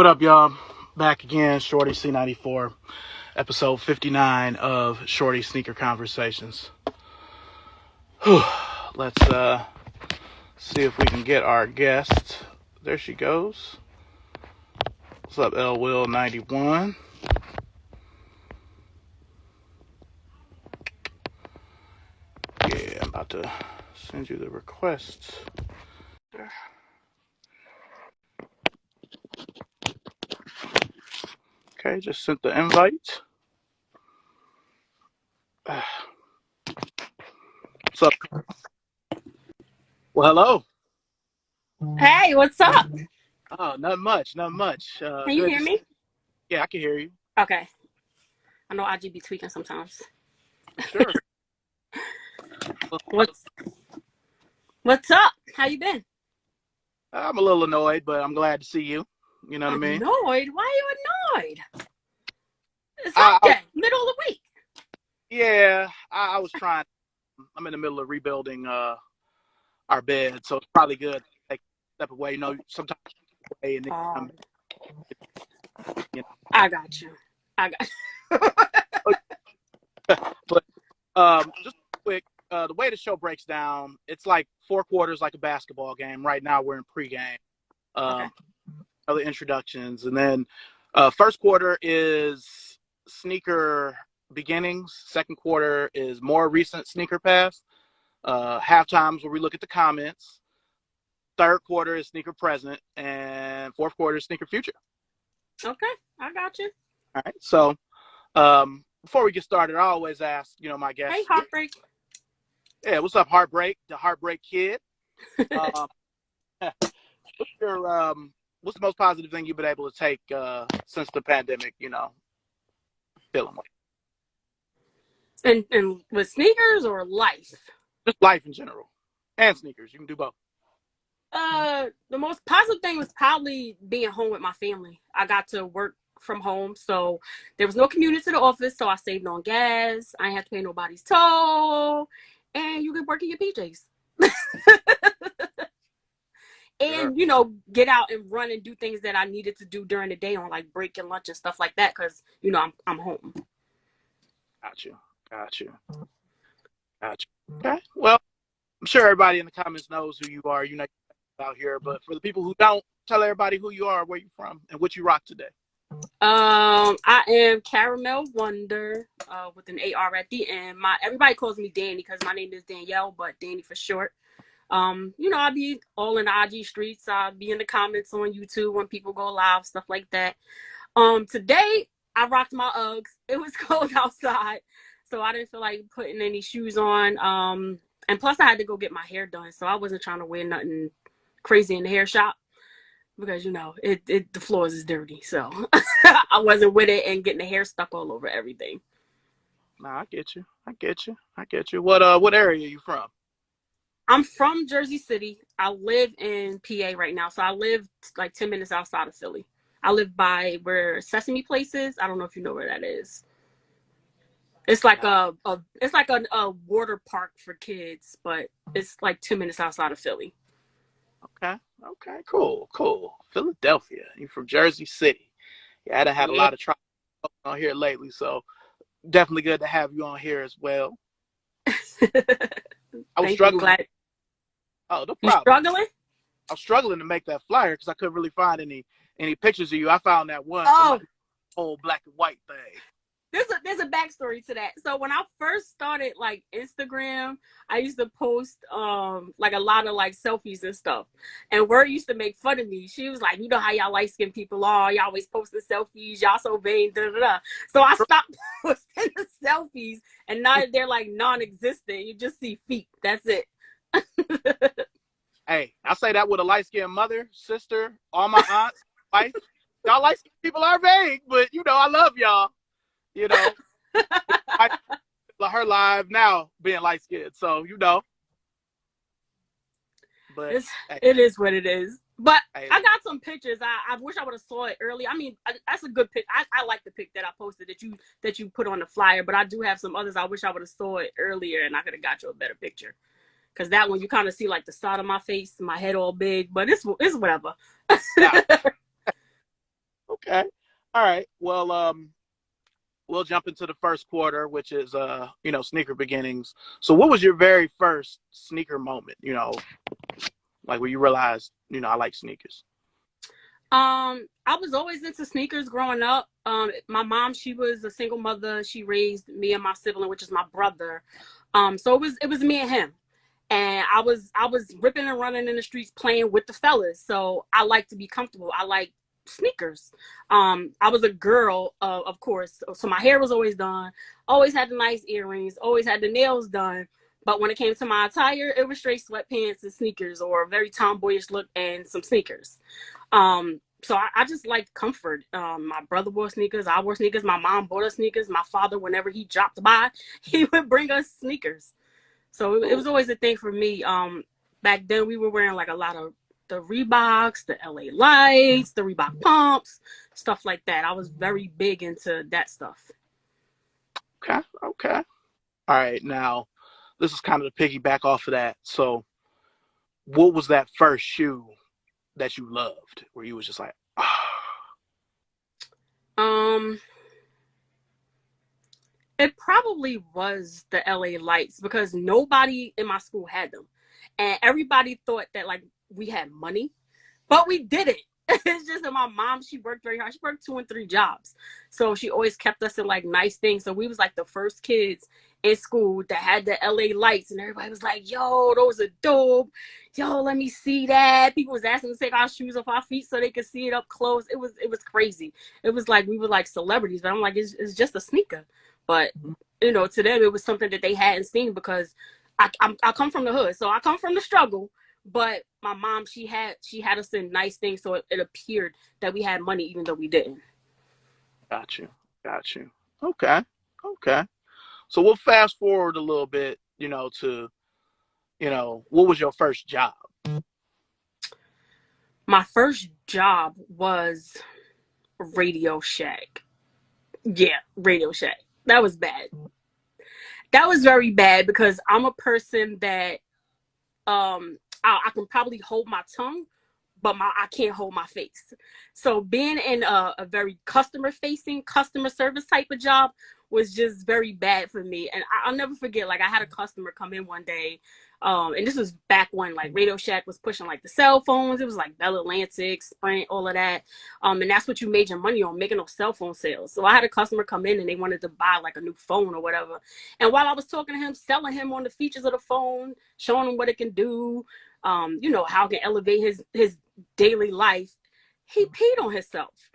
What up, y'all? Back again, Shorty C94, episode 59 of Shorty Sneaker Conversations. Whew. Let's see if we can get our guest. There she goes. What's up, L Will 91? Yeah, I'm about to send you the request. Okay, just sent the invite. What's up? Well, hello. Hey, what's up? Oh, nothing much. Can you Good to hear see. me? Yeah, I can hear you. Okay. I know IG be tweaking sometimes. For sure. What's what's up? How you been? I'm a little annoyed, but I'm glad to see you. You know what I mean? Annoyed? Why are you annoyed? It's I, hump I day, middle of the week. yeah, I was trying. I'm in the middle of rebuilding our bed, so it's probably good to take a step away. You know, sometimes you away and then come Um, back, you I got you. I got know. But just quick, the way the show breaks down, it's like four quarters, like a basketball game. Right now, we're in pregame. Okay. Um, Other introductions, and then first quarter is sneaker beginnings. Second quarter is more recent sneaker past. Half times where we look at the comments. Third quarter is sneaker present, and fourth quarter is sneaker future. Okay. I got you. All right. So before we get started, I always ask, my Hey, guests, Heartbreak. yeah, what's up, Heartbreak, the Heartbreak Kid? Um, what's your what's the most positive thing you've been able to take since the pandemic? Feeling like and with sneakers or life? just life in general, and sneakers. You can do both. The most positive thing was probably being home with my family. I got to work from home, so there was no commuting to the office, so I saved on gas. I didn't have to pay nobody's toll, and you could work in your PJs. Sure. And get out and run and do things that I needed to do during the day on like break and lunch and stuff like that because I'm home. Got you. Got you. Got you. Okay. Well, I'm sure everybody in the comments knows who you are. You know out here, but for the people who don't, tell everybody who you are, where you're from, and what you rock today. I am Caramel Wonder, with an AR at the end. Everybody calls me Danny because my name is Danielle, but Danny for short. I'll be all in the IG streets. I'll be in the comments on YouTube when people go live, stuff like that. Today I rocked my Uggs. It was cold outside, so I didn't feel like putting any shoes on. And plus I had to go get my hair done, so I wasn't trying to wear nothing crazy in the hair shop because the floors is dirty, so I wasn't with it and getting the hair stuck all over everything. Nah, I get you. I get you. I get you. What area are you from? I'm from Jersey City. I live in PA right now, so I live like 10 minutes outside of Philly. I live by where Sesame Place is. I don't know if you know where that is. It's like Nah. a water park for kids, but it's like 10 minutes outside of Philly. Okay. Okay. Cool. Cool. Philadelphia. You're from Jersey City. Yeah, I had a Yeah. lot of trouble on here lately, so definitely good to have you on here as well. I was Thank you. struggling. Glad Oh, no you problem. struggling. I was struggling to make that flyer because I couldn't really find any pictures of you. I found that one, so my Oh, whole black and white thing. there's a backstory to that. So when I first started like Instagram, I used to post like a lot of like selfies and stuff. And Word used to make fun of me. She was like, you know how y'all light skinned people are, y'all always posting selfies, y'all so vain, da da da. So I stopped posting the selfies, and now they're like non-existent. You just see feet. That's it. Hey, I say that with a light skinned mother, sister, all my aunts, wife. Y'all light skinned people are vague, but I love y'all. You know, I her live now being light skinned, so But hey, It is what it is. But hey, I got some pictures. I wish I would have saw it early. I mean, that's a good pic. I like the pic that I posted that you put on the flyer. But I do have some others. I wish I would have saw it earlier, and I could have got you a better picture. Because that one you kind of see like the side of my face, my head all big. But it's whatever. nah, Okay. All right. Well, we'll jump into the first quarter, which is sneaker beginnings. So, what was your very first sneaker moment? Like where you realized, I like sneakers. I was always into sneakers growing up. My mom, she was a single mother. She raised me and my sibling, which is my brother. So it was me and him. And I was ripping and running in the streets playing with the fellas. So I like to be comfortable. I like sneakers. I was a girl, of course. So my hair was always done. Always had the nice earrings. Always had the nails done. But when it came to my attire, it was straight sweatpants and sneakers, or a very tomboyish look and some sneakers. So I just liked comfort. My brother wore sneakers. I wore sneakers. My mom bought us sneakers. My father, whenever he dropped by, he would bring us sneakers. So it was always a thing for me. Back then we were wearing like a lot of the Reeboks, the LA Lights, the Reebok pumps, stuff like that. I was very big into that stuff. Okay. Okay. All right. Now, this is kind of the piggyback off of that. So, what was that first shoe that you loved, where you was just like, ah, Um, it probably was the LA Lights because nobody in my school had them. And everybody thought that like we had money, but we didn't. It's just that my mom, she worked very hard. She worked 2 and 3 jobs. So she always kept us in like nice things. So we was like the first kids in school that had the LA Lights, and everybody was like, yo, those are dope. Yo, let me see that. People was asking to take our shoes off our feet so they could see it up close. It was crazy. It was like we were like celebrities, but I'm like, it's just a sneaker. But to them it was something that they hadn't seen because I come from the hood, so I come from the struggle. But my mom, she had us in nice things, so it appeared that we had money even though we didn't. got you, got you. Okay. Okay. So we'll fast forward a little bit, to, what was your first job? My first job was Radio Shack. Yeah, Radio Shack. That was bad. That was very bad because I'm a person that I can probably hold my tongue, but I can't hold my face. So being in a very customer facing, customer service type of job was just very bad for me. And I'll never forget, like I had a customer come in one day, and this was back when like Radio Shack was pushing like the cell phones. It was like Bell Atlantic, Sprint, all of that. And that's what you made your money on, making those cell phone sales. So I had a customer come in and they wanted to buy like a new phone or whatever. And while I was talking to him, selling him on the features of the phone, showing him what it can do, how it can elevate his daily life, he peed on himself.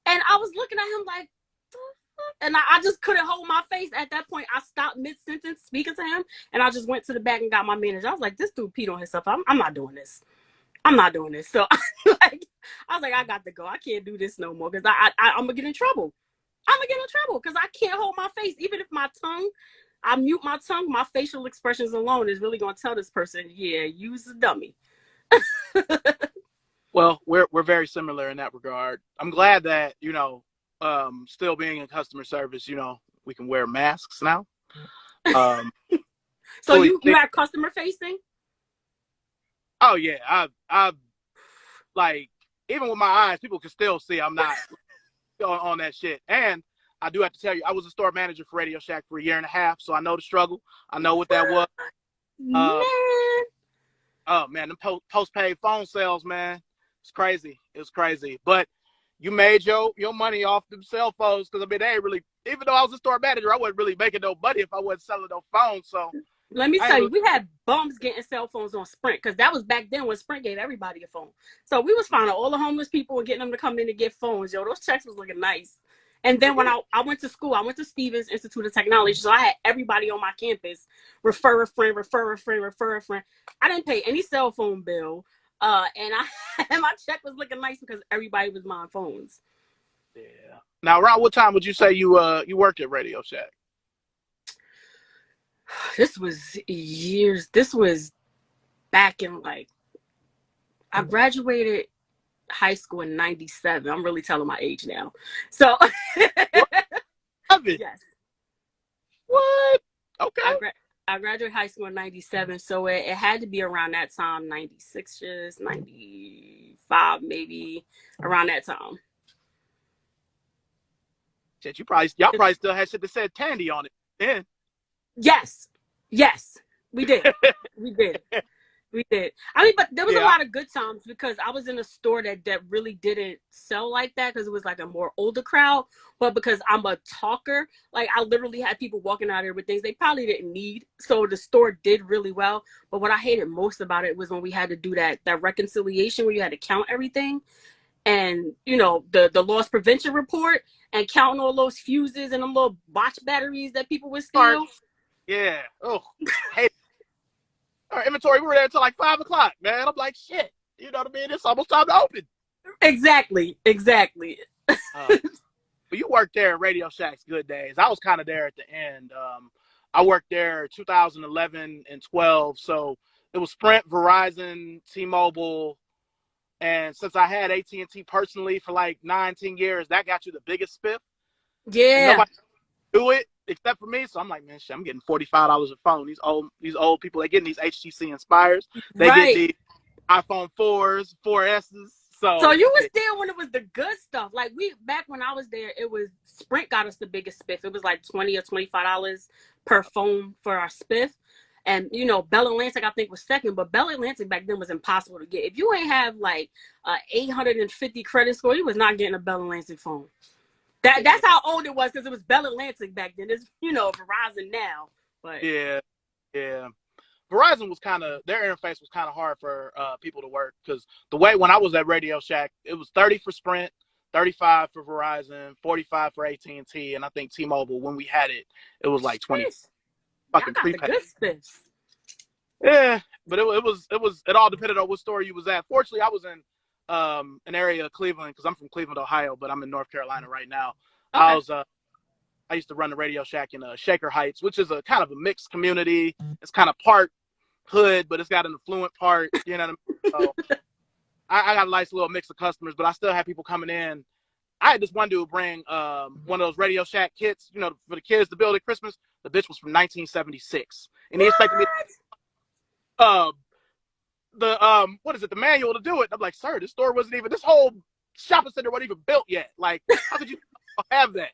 And I was looking at him like, and I just couldn't hold my face. At that point, I stopped mid-sentence speaking to him, and I just went to the back and got my manager. I was like, this dude peed on himself. I'm not doing this. I'm not doing this. So I was like, I got to go. I can't do this no more because I'm going to get in trouble. I'm going to get in trouble because I can't hold my face. Even if I mute my tongue, my facial expressions alone is really going to tell this person, yeah, you's a dummy. Well, we're very similar in that regard. I'm glad that still being in customer service, we can wear masks now. So you are customer facing? Oh yeah, I like even with my eyes, people can still see I'm not on that shit. And I do have to tell you, I was a store manager for Radio Shack for a year and a half, so I know the struggle. I know what that was. Man. Oh man, the postpaid phone sales, man, it's crazy. It's crazy. But you made your money off them cell phones because I mean they ain't really. Even though I was a store manager, I wasn't really making no money if I wasn't selling no phones. So let me tell you, we had bums getting cell phones on Sprint because that was back then when Sprint gave everybody a phone. So we was finding all the homeless people and getting them to come in and get phones. Yo, those checks was looking nice. And then when I went to school, I went to Stevens Institute of Technology. So I had everybody on my campus refer a friend, refer a friend, refer a friend. I didn't pay any cell phone bill. And my check was looking nice because everybody was buying phones. Yeah. Now, around what time would you say you worked at Radio Shack? This was years. This was back in like, I graduated high school in 97. I'm really telling my age now. So, yes. What? Okay. I graduated high school in 97. So it had to be around that time, 96, 95, maybe around that time. Shit, y'all probably still had shit that said Tandy on it. Yeah. Yes, we did, we did. We did. I mean, but there was a Yeah. lot of good times because I was in a store that really didn't sell like that because it was like a more older crowd. But because I'm a talker, like I literally had people walking out there with things they probably didn't need. So the store did really well. But what I hated most about it was when we had to do that reconciliation where you had to count everything and the loss prevention report and counting all those fuses and them little botch batteries that people would steal. Yeah. Oh, hey. Our inventory, we were there until like 5 o'clock, man. I'm like, shit. You know what I mean? It's almost time to open. Exactly. But you worked there at Radio Shack's good days. I was kind of there at the end. I worked there 2011 and 12. So it was Sprint, Verizon, T-Mobile. And since I had AT&T personally for like 9-10 years, that got you the biggest spiff. Yeah. And nobody do it except for me. So I'm like, man, shit, I'm getting $45 a phone. These old people, they getting these HTC Inspires. They get these iPhone 4s, 4Ss. So you was there when it was the good stuff. Like back when I was there, it was Sprint got us the biggest spiff. It was like $20 or $25 per phone for our spiff. And Bell Atlantic I think was second, but Bell Atlantic back then was impossible to get. If you ain't have like 850 credit score, you was not getting a Bell Atlantic phone. That's how old it was because it was Bell Atlantic back then. It's Verizon now. But yeah. Verizon was their interface was kind of hard for people to work because the way when I was at Radio Shack, it was 30 for Sprint, 35 for Verizon, 45 for AT&T, and I think T-Mobile. When we had it, it was like 20. Fucking prepaid. The good spiffs. Yeah, but it all depended on what store you was at. Fortunately, I was in an area of Cleveland because I'm from Cleveland, Ohio, but I'm in North Carolina right now. Okay. I used to run the Radio Shack in Shaker Heights, which is a kind of a mixed community. It's kind of part hood, but it's got an affluent part. You know what I mean? So I got a nice little mix of customers, but I still have people coming in. I had this one dude bring one of those Radio Shack kits, for the kids to build at Christmas. The bitch was from 1976, and he expected me the manual to do it. I'm like, sir, this whole shopping center wasn't even built yet. Like, how could you have that?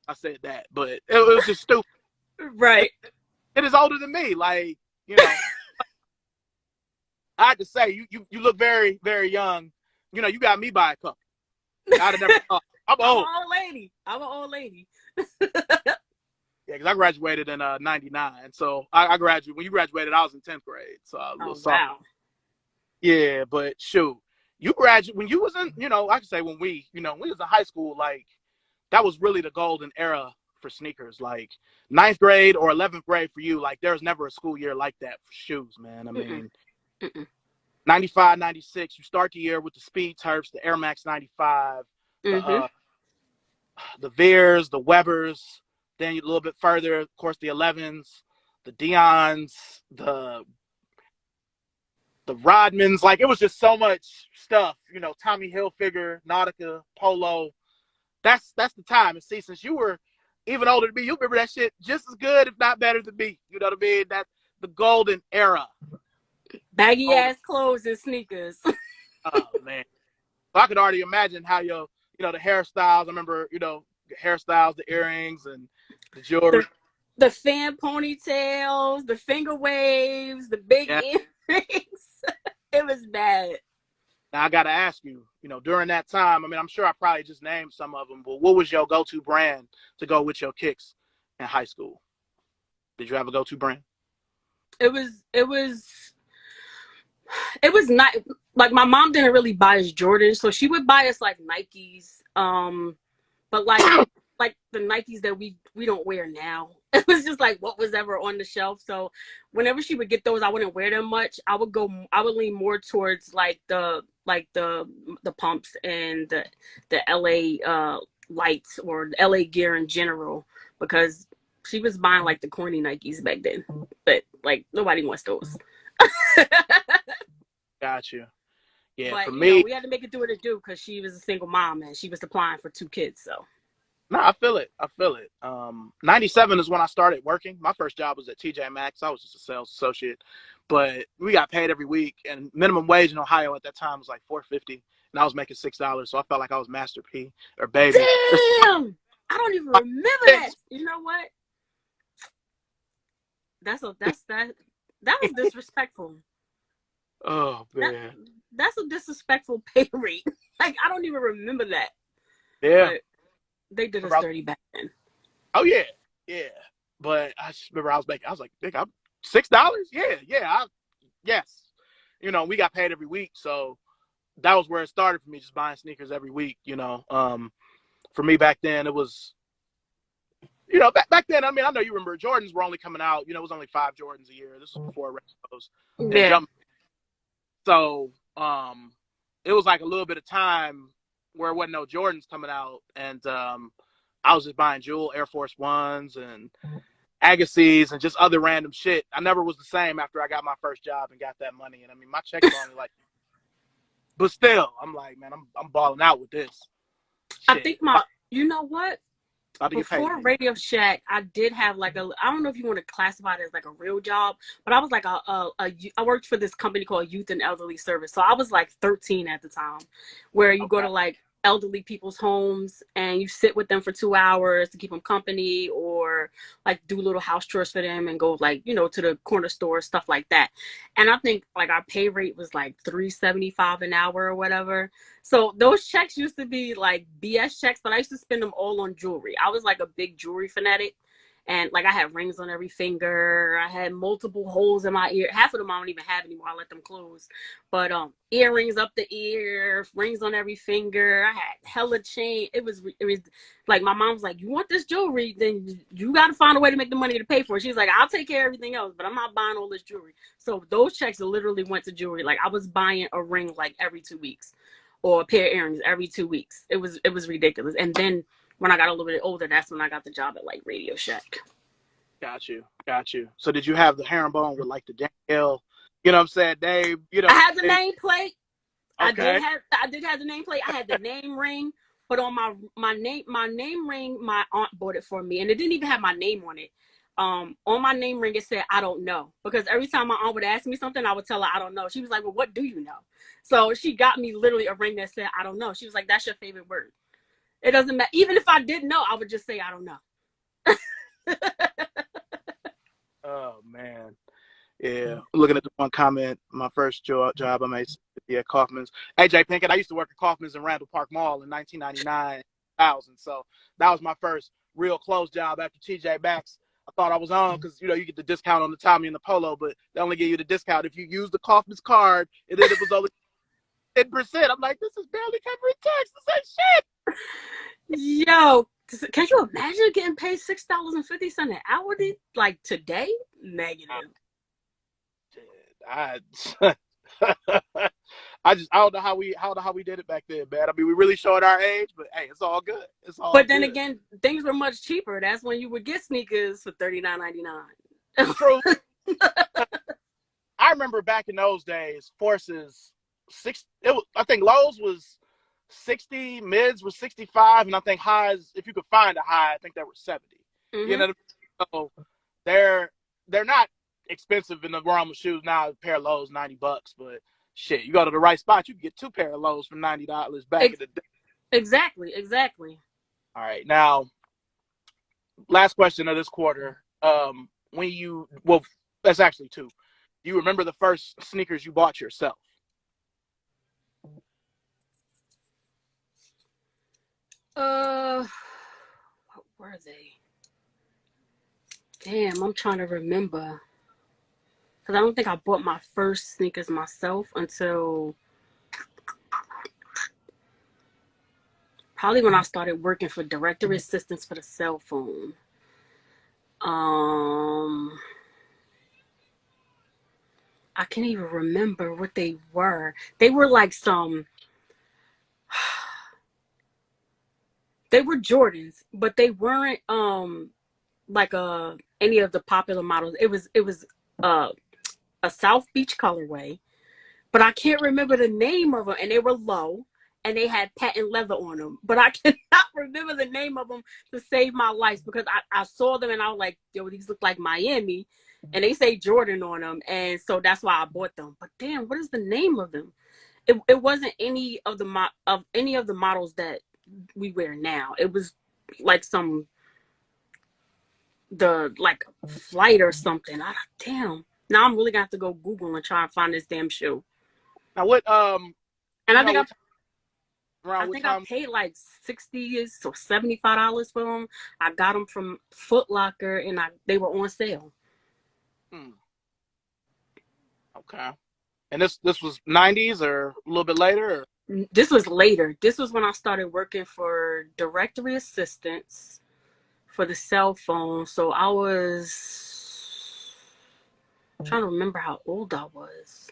I said that, but it was just stupid. Right. It is older than me. Like, I had to say, you look very, very young. You got me by a couple. I'd have never thought. I'm old. I'm an old lady. Yeah, because I graduated in 99. So I graduated. When you graduated, I was in 10th grade. So I was a little sophomore. Yeah, but shoot. You graduated when you was in, I could say when we was in high school, like, that was really the golden era for sneakers. Like 9th grade or 11th grade for you, like there was never a school year like that for shoes, man. I mean, 95, 96, you start the year with the Speed Turfs, the Air Max 95, the Veers, the Webers, then a little bit further, of course, the 11s, the Dions, the Rodmans. Like, it was just so much stuff, Tommy Hilfiger, Nautica, Polo. That's the time. And see, since you were even older than me, you remember that shit just as good, if not better than me. You know what I mean? That's the golden era. Baggy ass clothes and sneakers. Oh, man. So I could already imagine how the hairstyles. I remember, hairstyles, the earrings, and the jewelry. The fan ponytails, the finger waves, the big earrings. It was bad. Now, I got to ask you, during that time, I mean, I'm sure I probably just named some of them, but what was your go-to brand to go with your kicks in high school? Did you have a go-to brand? It was not like my mom didn't really buy us Jordans, so she would buy us like Nikes, but like the Nikes that we don't wear now. It was just like what was ever on the shelf. So whenever she would get those, I wouldn't wear them much. I would lean more towards like the pumps and the LA lights or LA gear in general, because she was buying like the corny Nikes back then, but like nobody wants those. Got you. Yeah, but, for me, we had to make it do what it do because she was a single mom and she was supplying for 2 kids. So. No, I feel it. 97 is when I started working. My first job was at TJ Maxx. I was just a sales associate, but we got paid every week, and minimum wage in Ohio at that time was like $4.50. and I was making $6, so I felt like I was Master P or Baby. Damn! I don't even remember that. You know what? That was disrespectful. Oh man, that's a disrespectful pay rate. Like I don't even remember that. yeah. But they did us dirty back then. Oh yeah, yeah. But I just remember I was like, I'm $6? Yeah. Yes. You know, we got paid every week, so that was where it started for me, just buying sneakers every week. You know, for me back then it was, you know, back then. I mean, I know you remember Jordans were only coming out. You know, it was only 5 Jordans a year. This was before Retros and Yeah. Jump. So, it was like a little bit of time where there wasn't no Jordans coming out, and I was just buying Jewel Air Force Ones and Agassiz and just other random shit. I never was the same after I got my first job and got that money. And I mean, my checks were only like, but still, I'm like, man, I'm balling out with this. Shit. I think you know what? Before paid. Radio Shack, I did have like I don't know if you want to classify it as like a real job, but I was like I worked for this company called Youth and Elderly Service. So I was like 13 at the time, where you go to like elderly people's homes and you sit with them for 2 hours to keep them company, or like do little house chores for them and go like, you know, to the corner store, stuff like that. And I think like our pay rate was like $3.75 an hour or whatever. So those checks used to be like BS checks, but I used to spend them all on jewelry. I was like a big jewelry fanatic. And like I had rings on every finger. I had multiple holes in my ear. Half of them I don't even have anymore. I let them close. But earrings up the ear, rings on every finger. I had hella chain. It was like my mom was like, "You want this jewelry? Then you got to find a way to make the money to pay for it." She's like, "I'll take care of everything else, but I'm not buying all this jewelry." So those checks literally went to jewelry. Like I was buying a ring like every 2 weeks, or a pair of earrings every 2 weeks. It was ridiculous. And then when I got a little bit older, that's when I got the job at like Radio Shack. Got you. So did you have the herringbone with like the Danielle, you know what I'm saying, Dave? You know, I had the nameplate. Okay. I did have the nameplate. I had the name ring, but on my name ring, my aunt bought it for me, and it didn't even have my name on it. On my name ring, it said, "I don't know," because every time my aunt would ask me something, I would tell her, "I don't know." She was like, "Well, what do you know?" So she got me literally a ring that said, "I don't know." She was like, "That's your favorite word." It doesn't matter. Even if I didn't know, I would just say, "I don't know." Oh man, yeah. Looking at the one comment, my first job I made at Kaufman's. AJ Pinkett. I used to work at Kaufman's in Randall Park Mall in 1999, 2000. So that was my first real close job after TJ Maxx. I thought I was on because, you know, you get the discount on the Tommy and the Polo, but they only give you the discount if you use the Kaufman's card, and then it was only 10%. I'm like, this is barely covering tax. This ain't shit. Yo, can you imagine getting paid $6.50 an hour like today? Negative. I don't know how we did it back then, man. I mean, we really showed our age, but hey, it's all good. It's all. But then again, things were much cheaper. That's when you would get sneakers for $39.99. True. I remember back in those days, Forces I think lows was 60, mids was 65, and I think highs, if you could find a high, I think they were 70. Mm-hmm. You know, so they're not expensive in the realm of shoes now. A pair of lows, $90, but shit, you go to the right spot, you can get 2 pair of lows for $90 back in the day. Exactly. All right, now, last question of this quarter. That's actually 2. Do you remember the first sneakers you bought yourself? What were they? Damn, I'm trying to remember. Because I don't think I bought my first sneakers myself until probably when I started working for directory assistance for the cell phone. I can't even remember what they were. They were like they were Jordans, but they weren't like any of the popular models. It was a South Beach colorway, but I can't remember the name of them, and they were low, and they had patent leather on them, but I cannot remember the name of them to save my life, because I saw them and I was like, yo, these look like Miami, and they say Jordan on them, and so that's why I bought them. But damn, what is the name of them? it wasn't any of the models that we wear now. It was like the like flight or something. Damn. Now I'm really gonna have to go Google and try and find this damn shoe. Now, what And you know what around I what think I time? paid like $60 or $75 for them. I got them from Foot Locker, and they were on sale. Hmm, okay. And this was 90s or a little bit later? Or? This was later. This was when I started working for directory assistants for the cell phone. So I was trying to remember how old I was.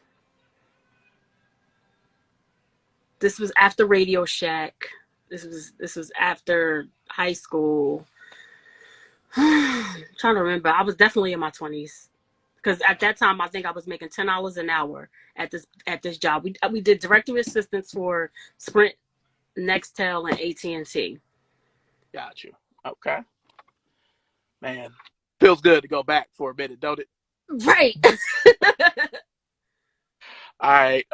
This was after Radio Shack. This was after high school. I'm trying to remember. I was definitely in my 20s because at that time I think I was making $10 an hour at this job. We did directory assistance for Sprint, Nextel, and AT&T. Got you. Okay. Man, feels good to go back for a minute, don't it? Right. All right.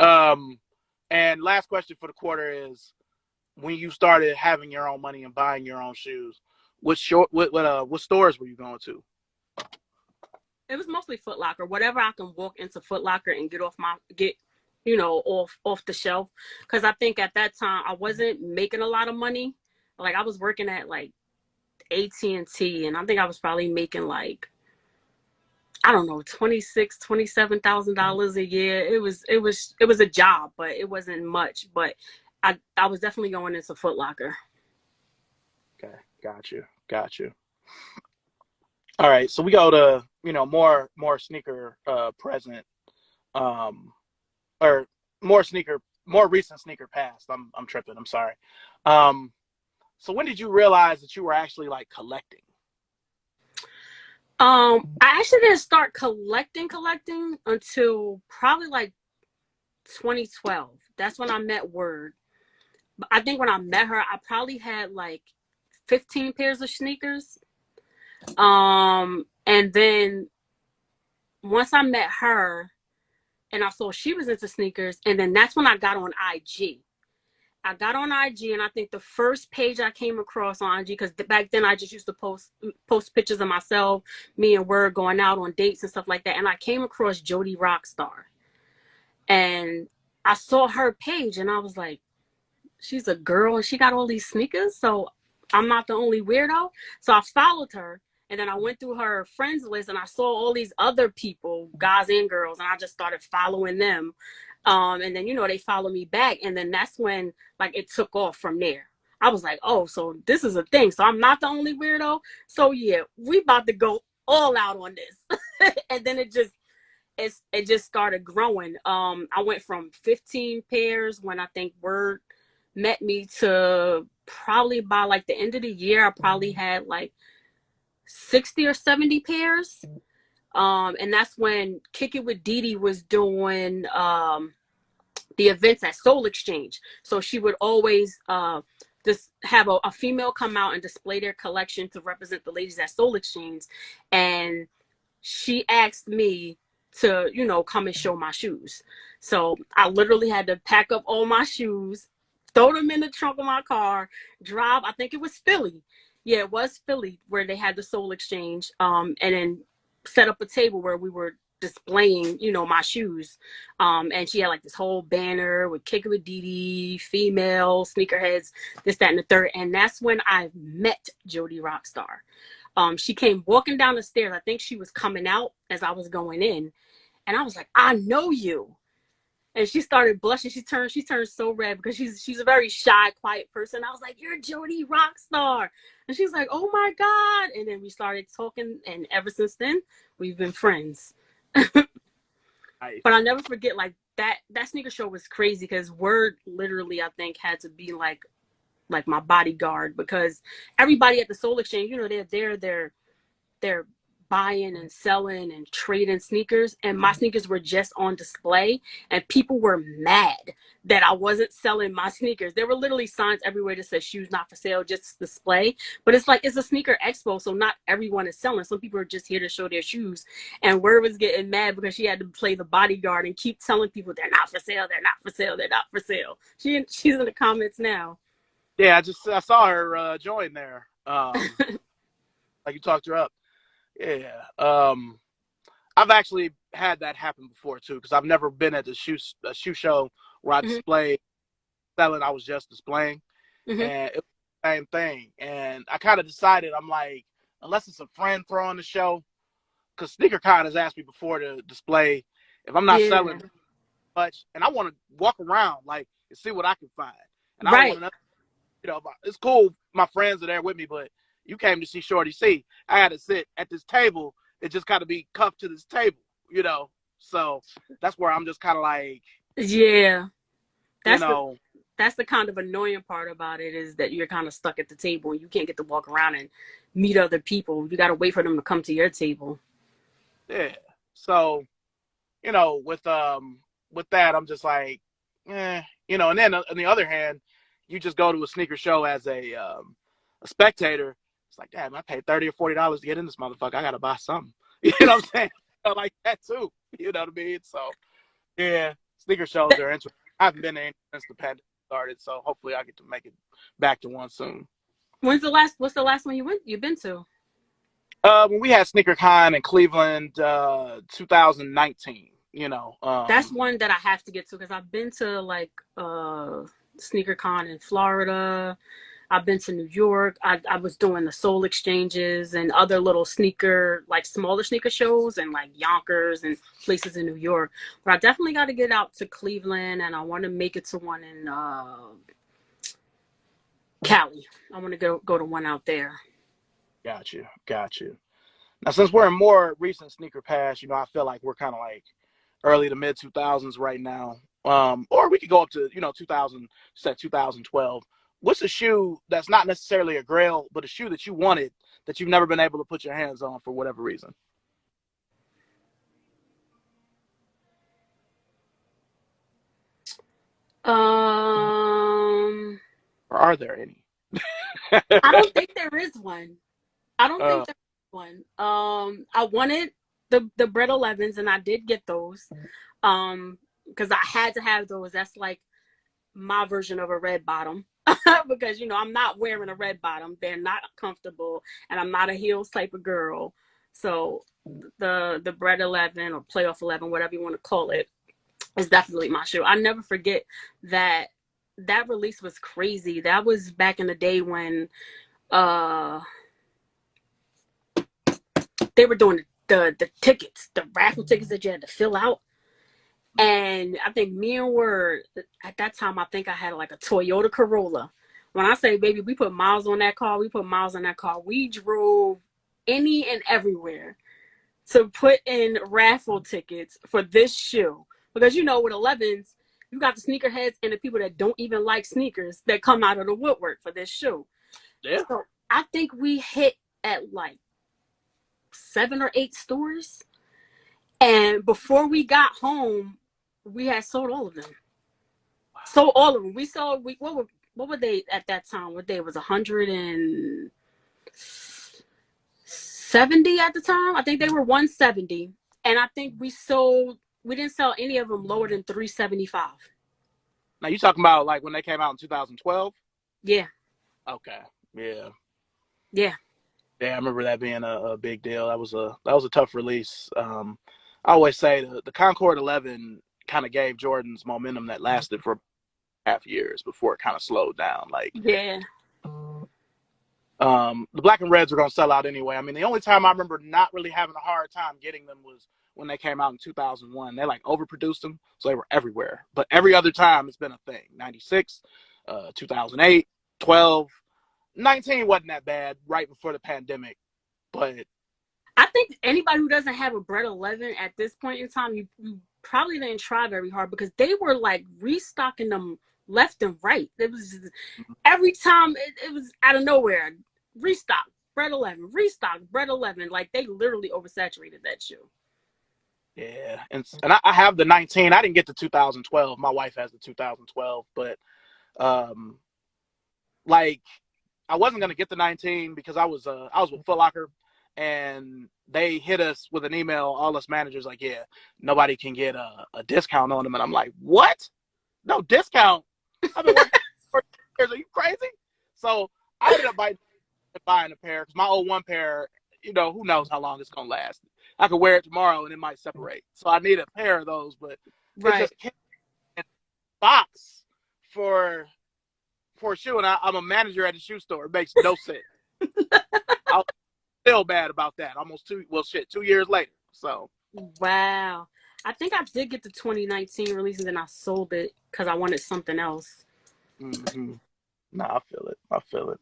And last question for the quarter is: when you started having your own money and buying your own shoes, what stores were you going to? It was mostly Foot Locker. Whatever I can walk into Foot Locker and off the shelf. Because I think at that time I wasn't making a lot of money. Like I was working at like AT&T, and I think I was probably making like, I don't know, $27,000 a year. It was a job, but it wasn't much. But I was definitely going into Foot Locker. Okay, got you. All right, so we go to more sneaker present, um, or more recent sneaker past. I'm tripping. I'm sorry. Um, so when did you realize that you were actually like collecting? I actually didn't start collecting until probably like 2012. That's when I met Word. But I think when I met her, I probably had like 15 pairs of sneakers. And then once I met her and I saw she was into sneakers, and then that's when I got on IG. I got on IG, and I think the first page I came across on IG, because back then I just used to post pictures of myself, me and Word going out on dates and stuff like that. And I came across Jody Rockstar, and I saw her page, and I was like, she's a girl and she got all these sneakers, so I'm not the only weirdo. So I followed her, and then I went through her friends list, and I saw all these other people, guys and girls, and I just started following them. And then they follow me back, and then that's when like it took off from there. I was like, oh, so this is a thing. So I'm not the only weirdo. So yeah, we about to go all out on this. And then it just started growing. I went from 15 pairs when I think Word met me to probably by like the end of the year, I probably had like 60 or 70 pairs. And that's when Kick It with Dee was doing the events at Soul Exchange. So she would always just have a female come out and display their collection to represent the ladies at Soul Exchange. And she asked me to, come and show my shoes. So I literally had to pack up all my shoes, throw them in the trunk of my car, drive. I think it was Philly. Yeah, it was Philly where they had the Soul Exchange. And then set up a table where we were displaying, my shoes. And she had like this whole banner with Kick It with Dee, female, sneakerheads, this, that, and the third. And that's when I met Jody Rockstar. She came walking down the stairs. I think she was coming out as I was going in. And I was like, I know you. And she started blushing. She turned so red because she's a very shy, quiet person. I was like, you're Jody Rockstar. And she's like, oh my God. And then we started talking, and ever since then, we've been friends. Nice. But I'll never forget, like, that sneaker show was crazy because Word literally, I think, had to be like my bodyguard, because everybody at the Soul Exchange, they're there, they're buying and selling and trading sneakers, and my sneakers were just on display, and people were mad that I wasn't selling my sneakers. There were literally signs everywhere that said shoes not for sale, just display. But it's like it's a sneaker expo, so not everyone is selling. Some people are just here to show their shoes. And Word was getting mad because she had to play the bodyguard and keep telling people they're not for sale, they're not for sale, they're not for sale. She's in the comments now. Yeah, I saw her join there. Like you talked her up. Yeah. I've actually had that happen before too, because I've never been at a shoe show where I displayed selling. I was just displaying, and it was the same thing. And I kind of decided, I'm like, unless it's a friend throwing the show, because SneakerCon has asked me before to display if I'm not selling much, and I want to walk around like and see what I can find. And I don't want to, it's cool. My friends are there with me, but you came to see Shorty C. I had to sit at this table and just kind of be cuffed to this table, So that's where I'm just kind of like, that's the kind of annoying part about it, is that you're kind of stuck at the table and you can't get to walk around and meet other people. You got to wait for them to come to your table. Yeah. So, with that, I'm just like, and then on the other hand, you just go to a sneaker show as a spectator. It's like, damn, I paid $30 or $40 to get in this motherfucker. I gotta buy something. You know what I'm saying? I like that too. You know what I mean? So, yeah, sneaker shows are interesting. I haven't been to any since the pandemic started, so hopefully I get to make it back to one soon. What's the last one you've been to? When we had SneakerCon in Cleveland, 2019. That's one that I have to get to, because I've been to like SneakerCon in Florida. I've been to New York. I was doing the Soul Exchanges and other little smaller sneaker shows and like Yonkers and places in New York. But I definitely got to get out to Cleveland, and I want to make it to one in Cali. I want to go to one out there. Got you. Now, since we're in more recent sneaker past, I feel like we're kind of like early to mid 2000s right now. Or we could go up to 2012. What's a shoe that's not necessarily a grail, but a shoe that you wanted that you've never been able to put your hands on for whatever reason? Or are there any? I don't think there is one. I wanted the Bread 11s, and I did get those. Because I had to have those. That's like my version of a red bottom. Because I'm not wearing a red bottom. They're not comfortable, and I'm not a heels type of girl. So the Bread 11 or Playoff 11, whatever you want to call it, is definitely my shoe. I never forget that release was crazy. That was back in the day when they were doing the tickets, the raffle tickets that you had to fill out. And I think me and Word, at that time, I think I had like a Toyota Corolla. When I say, baby, we put miles on that car. We drove any and everywhere to put in raffle tickets for this shoe. Because, with 11s, you got the sneakerheads and the people that don't even like sneakers that come out of the woodwork for this shoe. Yeah. So I think we hit at like 7 or 8 stores. And before we got home, we had sold all of them. Sold all of them. What were they at that time? What day was 170 at the time? I think they were 170. And I think we didn't sell any of them lower than 375. Now you talking about like when they came out in 2012? Yeah. Okay. Yeah. Yeah. Yeah, I remember that being a big deal. That was a tough release. I always say the Concord 11 kind of gave Jordan's momentum that lasted for half years before it kind of slowed down. Like, yeah. The black and reds were going to sell out anyway. I mean, the only time I remember not really having a hard time getting them was when they came out in 2001. They like overproduced them, so they were everywhere. But every other time it's been a thing. 96, 2008, 12, 19 wasn't that bad right before the pandemic. But I think anybody who doesn't have a Bread 11 at this point in time, you probably didn't try very hard, because they were like restocking them left and right. It was just, every time it was out of nowhere, restock. Bread 11, restock, Bread 11. Like, they literally oversaturated that shoe. Yeah, and I have the 19. I didn't get the 2012. My wife has the 2012, but um, like I wasn't gonna get the 19 because I was with Foot Locker, and they hit us with an email. All us managers like, yeah, nobody can get a discount on them, and I'm like, what? No discount? I've been working for years. Are you crazy? So I ended up buying a pair because my old one pair, who knows how long it's gonna last. I could wear it tomorrow and it might separate. So I need a pair of those, but it Right. just can't box for a shoe, and I'm a manager at a shoe store. It makes no sense. I was still bad about that. Almost 2 years later. So Wow. I think I did get the 2019 release and then I sold it because I wanted something else. mm-hmm. I feel it. I feel it.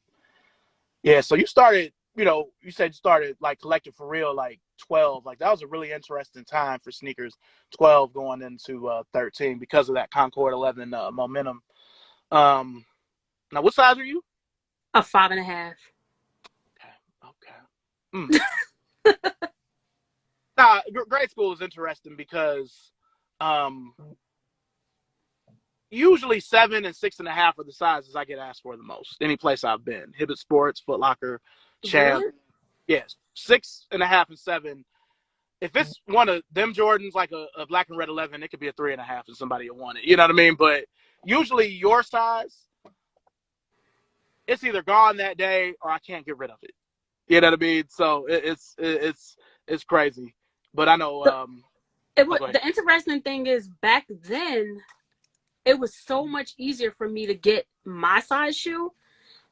Yeah. So you started. You said you started like collecting for real, like 12. Like that was a really interesting time for sneakers. 12 going into 13 because of that Concord 11 momentum. Now, what size are you? A 5.5. Okay. Okay. Nah, grade school is interesting because um, usually 7 and 6.5 are the sizes I get asked for the most. Any place I've been, Hibbett Sports, Foot Locker, Champ. Really? Yes, 6.5 and 7. If it's one of them Jordans, like a black and red 11, it could be a 3.5 and somebody will want it. You know what I mean? But usually your size, it's either gone that day or I can't get rid of it. You know what I mean? So it's crazy. But I know. The interesting thing is back then it was so much easier for me to get my size shoe,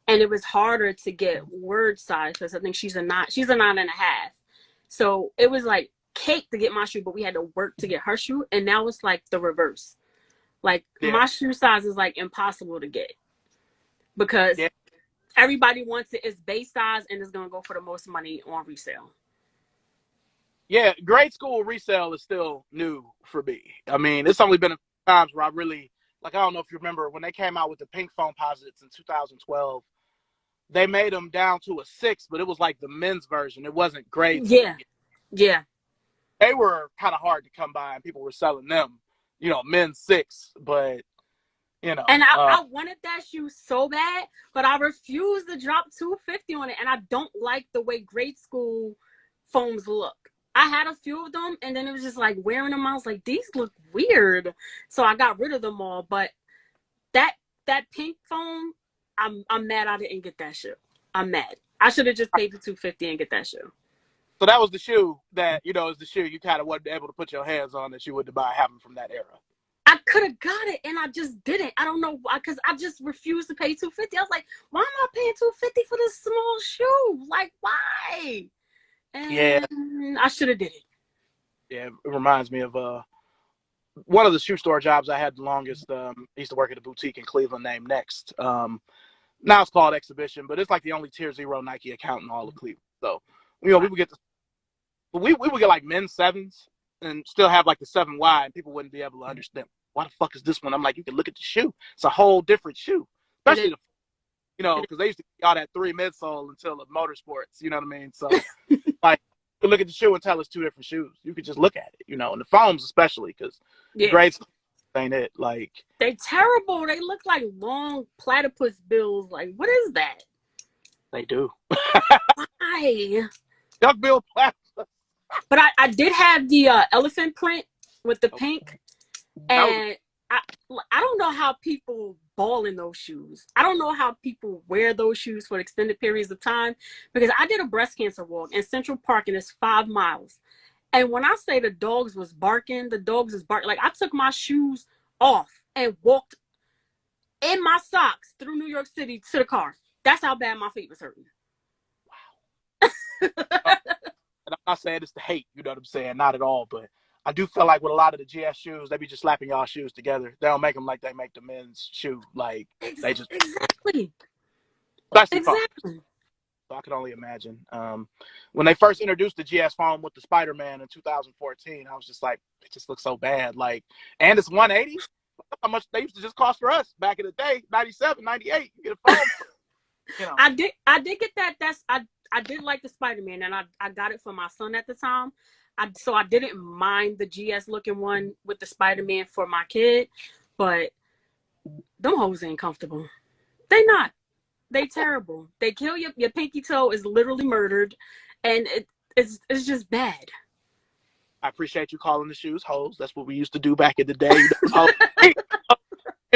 and it was harder to get word size because I think she's a 9.5. So it was like cake to get my shoe, but we had to work to get her shoe, and now it's like the reverse. Like Yeah, my shoe size is like impossible to get because yeah, everybody wants it. It's base size and it's gonna go for the most money on resale. yeah. Grade school resale is still new for me. I mean, it's only been a few times where I really like. I don't know if you remember when they came out with the pink foam posits in 2012. They made them down to a 6, but it was like the men's version. It wasn't grade school Yeah, yet. yeah. They were kind of hard to come by, and people were selling them, men's 6. But you know, And I, uh, I wanted that shoe so bad, but I refused to drop 250 on it. And I don't like the way grade school foams look. I had a few of them, and then it was just like wearing them. I was like, these look weird. So I got rid of them all. But that that pink foam, I'm mad I didn't get that shoe. I'm mad. I should have just paid the 250 and get that shoe. so that was the shoe that is the shoe you kind of wasn't able to put your hands on that you would buy having from that era. I could have got it and I just didn't. I don't know why, because I just refused to pay 250. I was like, why am I paying 250 for this small shoe? Like, why? Yeah, And I should have did it. yeah. It reminds me of one of the shoe store jobs I had the longest. I used to work at a boutique in Cleveland named Next. Now it's called Exhibition, but it's like the only Tier Zero Nike account in all of Cleveland. So we would get we would get like men's 7s and still have like the 7Y, and people wouldn't be able to understand why the fuck is this one. I'm like, you can look at the shoe; it's a whole different shoe, especially because they used to get all that 3 midsole until the motorsports. You know what I mean? So like, you can look at the shoe and tell it's 2 different shoes. You could just look at it, and the foams especially because the Yeah. grades ain't it. Like They terrible. They look like long platypus bills. Like, what is that? they do. Why? Duck bill platypus. But I did have the elephant print with the pink. And I don't know how people ball in those shoes. I don't know how people wear those shoes for extended periods of time, because I did a breast cancer walk in Central Park and it's 5 miles. And when I say the dogs was barking, like I took my shoes off and walked in my socks through New York City to the car. That's how bad my feet was hurting. And I'm not saying it's the hate, you know what I'm saying? Not at all, but I do feel like with a lot of the GS shoes, they be just slapping y'all shoes together. They don't make them like they make the men's shoe. Like they just Exactly. especially foam. Exactly. So I can only imagine. When they first introduced the GS foam with the Spider-Man in 2014, I was just like, it just looks so bad. Like, and it's 180. How much they used to just cost for us back in the day, 97, 98. You get a foam. I did get that. I did like the Spider-Man, and I got it for my son at the time. So I didn't mind the GS looking one with the Spider-Man for my kid, but them hoes ain't comfortable. They not. They terrible. They kill your pinky toe is literally murdered, and it's just bad. I appreciate you calling the shoes hoes. That's what we used to do back in the day. You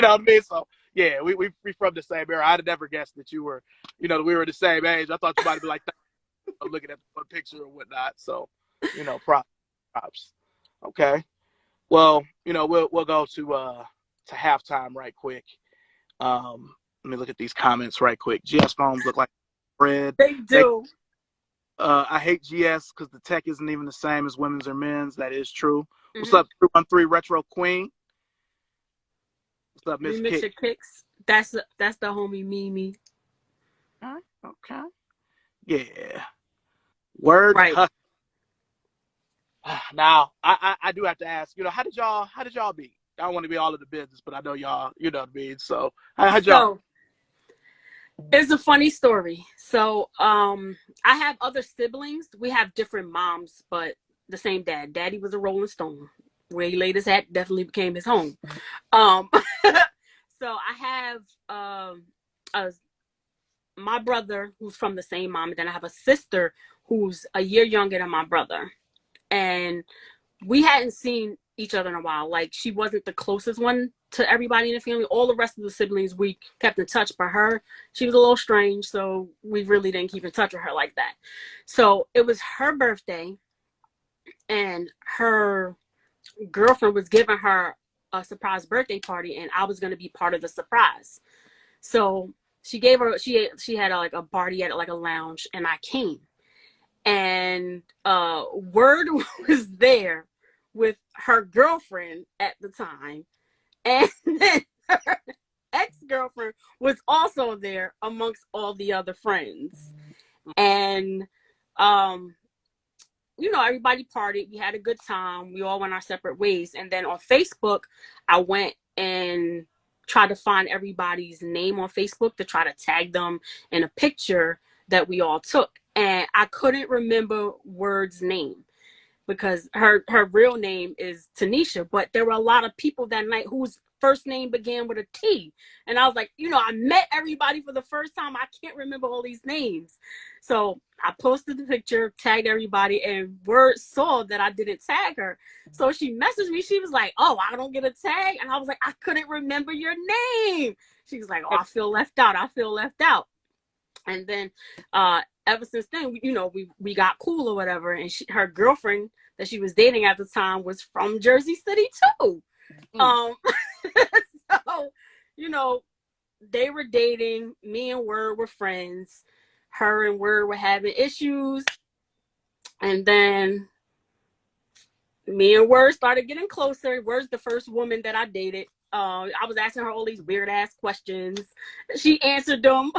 know what I mean? So yeah, we from the same era. I'd have never guessed that you were, we were the same age. I thought you might be like looking at the one picture or whatnot. So, props. Okay. Well, we'll go to halftime right quick. Let me look at these comments right quick. GS phones look like bread. They do. I hate GS because the tech isn't even the same as women's or men's. That is true. Mm-hmm. What's up, 313 Retro Queen? What's up, Miss Remix your kicks. That's the homie Mimi. Okay. Yeah. Word. Right. Now, I do have to ask, how did y'all meet? I don't want to be all in the business, but I know y'all, you know what I mean? So how'd y'all? It's a funny story. So I have other siblings. We have different moms, but the same dad. Daddy was a Rolling Stone. Where he laid his hat definitely became his home. So I have my brother who's from the same mom, and then I have a sister who's a year younger than my brother. And we hadn't seen each other in a while. Like, she wasn't the closest one to everybody in the family. All the rest of the siblings we kept in touch, but her, she was a little strange, so we really didn't keep in touch with her like that. So it was her birthday, and her girlfriend was giving her a surprise birthday party, and I was going to be part of the surprise. So she had like a party at like a lounge, and I came. And Word was there with her girlfriend at the time, and then her ex-girlfriend was also there amongst all the other friends. And everybody partied. We had a good time. We all went our separate ways. And then on Facebook, I went and tried to find everybody's name on Facebook to try to tag them in a picture that we all took. And I couldn't remember Word's name because her real name is Tanisha, but there were a lot of people that night whose first name began with a T. And I was like, I met everybody for the first time. I can't remember all these names. So I posted the picture, tagged everybody, and Word saw that I didn't tag her. So she messaged me. She was like, oh, I don't get a tag. And I was like, I couldn't remember your name. She was like, oh, I feel left out. And then ever since then, we got cool or whatever. And her girlfriend that she was dating at the time was from Jersey City too. So, they were dating. Me and Word were friends. Her and Word were having issues. And then me and Word started getting closer. Word's the first woman that I dated. I was asking her all these weird ass questions. She answered them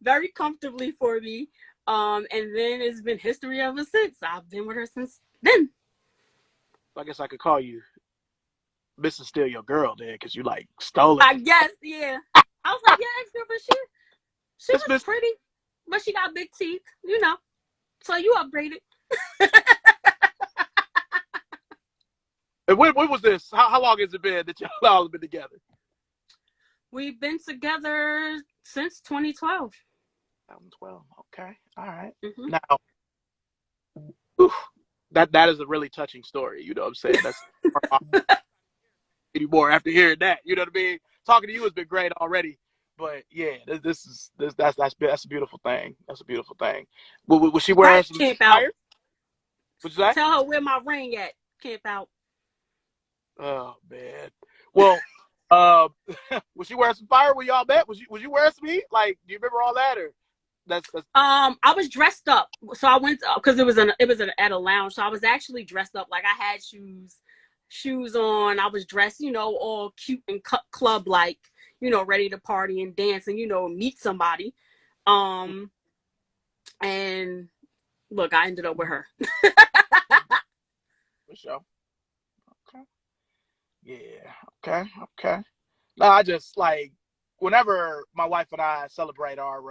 very comfortably for me. And then it's been history ever since. I've been with her since then. I guess I could call you Mrs. Still Your Girl then, because you like stole it. I guess, yeah. I was like, yeah, ex-girlfriend, she was pretty, but she got big teeth, So you upgraded. And when was this? How long has it been that y'all all have been together? We've been together since 2012. 2012. Okay. All right. Mm-hmm. Now, that is a really touching story. You know what I'm saying? That's anymore after hearing that. You know what I mean? Talking to you has been great already, but yeah, that's a beautiful thing. That's a beautiful thing. Was she wearing some fire? What's that? Tell her where my ring at. Camp out. Oh man. Well, was she wearing some fire when y'all met? Was you wearing some heat? Like, do you remember all that, or that's I was dressed up, so I went because it was at a lounge, so I was actually dressed up. Like, I had shoes on. I was dressed, all cute and club like, ready to party and dance and meet somebody. And look, I ended up with her. For sure. Okay. Yeah. Okay. No, I just like whenever my wife and I celebrate our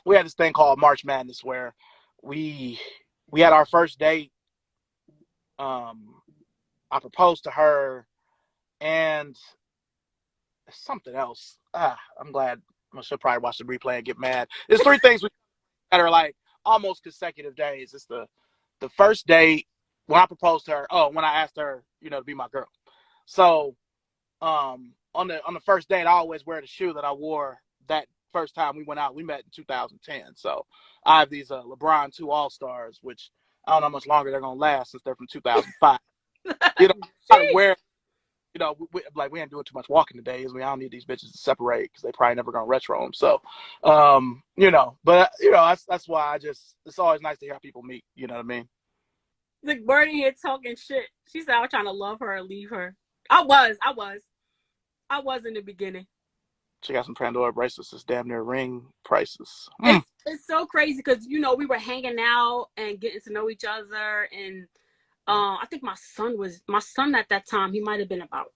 we had this thing called March Madness where we we had our first date. Um, I proposed to her and something else. I'm glad. She'll probably watch the replay and get mad. There's three things that are like almost consecutive days. It's the first date when I proposed to her. Oh, when I asked her, to be my girl. So on the first date, I always wear the shoe that I wore that first time we went out. We met in 2010. So I have these LeBron 2 All Stars, which I don't know how much longer they're gonna last since they're from 2005. I to wear. We ain't doing too much walking today. We don't need these bitches to separate because they probably never gonna retro them. So, but that's why it's always nice to hear how people meet. You know what I mean? Like Birdie here talking shit. She said I was trying to love her and leave her. I was in the beginning. She got some Pandora bracelets. It's damn near ring prices. It's so crazy because we were hanging out and getting to know each other, and I think my son at that time. He might have been about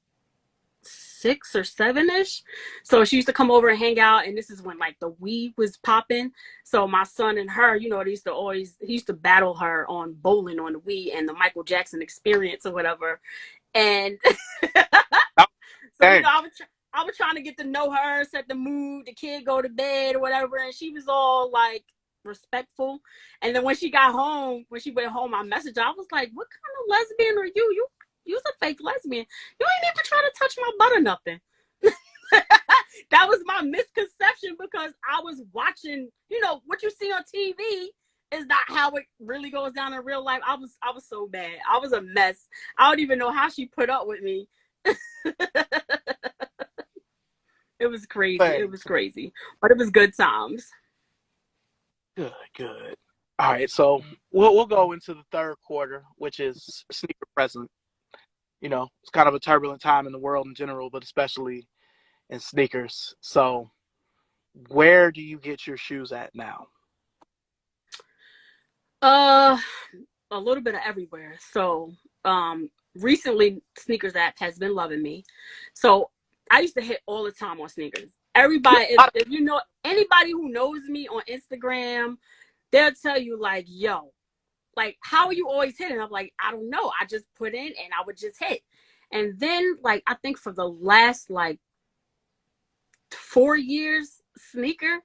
6 or 7ish. So she used to come over and hang out, and this is when like the Wii was popping. So my son and her, he used to battle her on bowling on the Wii and the Michael Jackson Experience or whatever. And so I was trying to get to know her, set the mood, the kid go to bed or whatever, and she was all like respectful. And then when she went home, I messaged her. I was like, "What kind of lesbian are you? You's a fake lesbian. You ain't even trying to touch my butt or nothing." That was my misconception because I was watching, what you see on TV is not how it really goes down in real life. I was so bad. I was a mess. I don't even know how she put up with me. It was crazy. It was crazy, but it was good times. Good. All right, so we'll go into the third quarter, which is sneaker present. It's kind of a turbulent time in the world in general, but especially in sneakers. So, where do you get your shoes at now? A little bit of everywhere. So, recently, Sneakers app has been loving me. So, I used to hit all the time on sneakers. Everybody, if you know anybody who knows me on Instagram, they'll tell you like, "Yo, like, how are you always hitting?" I'm like, "I don't know. I just put in and I would just hit." And then, like, I think for the last like 4 years, sneakers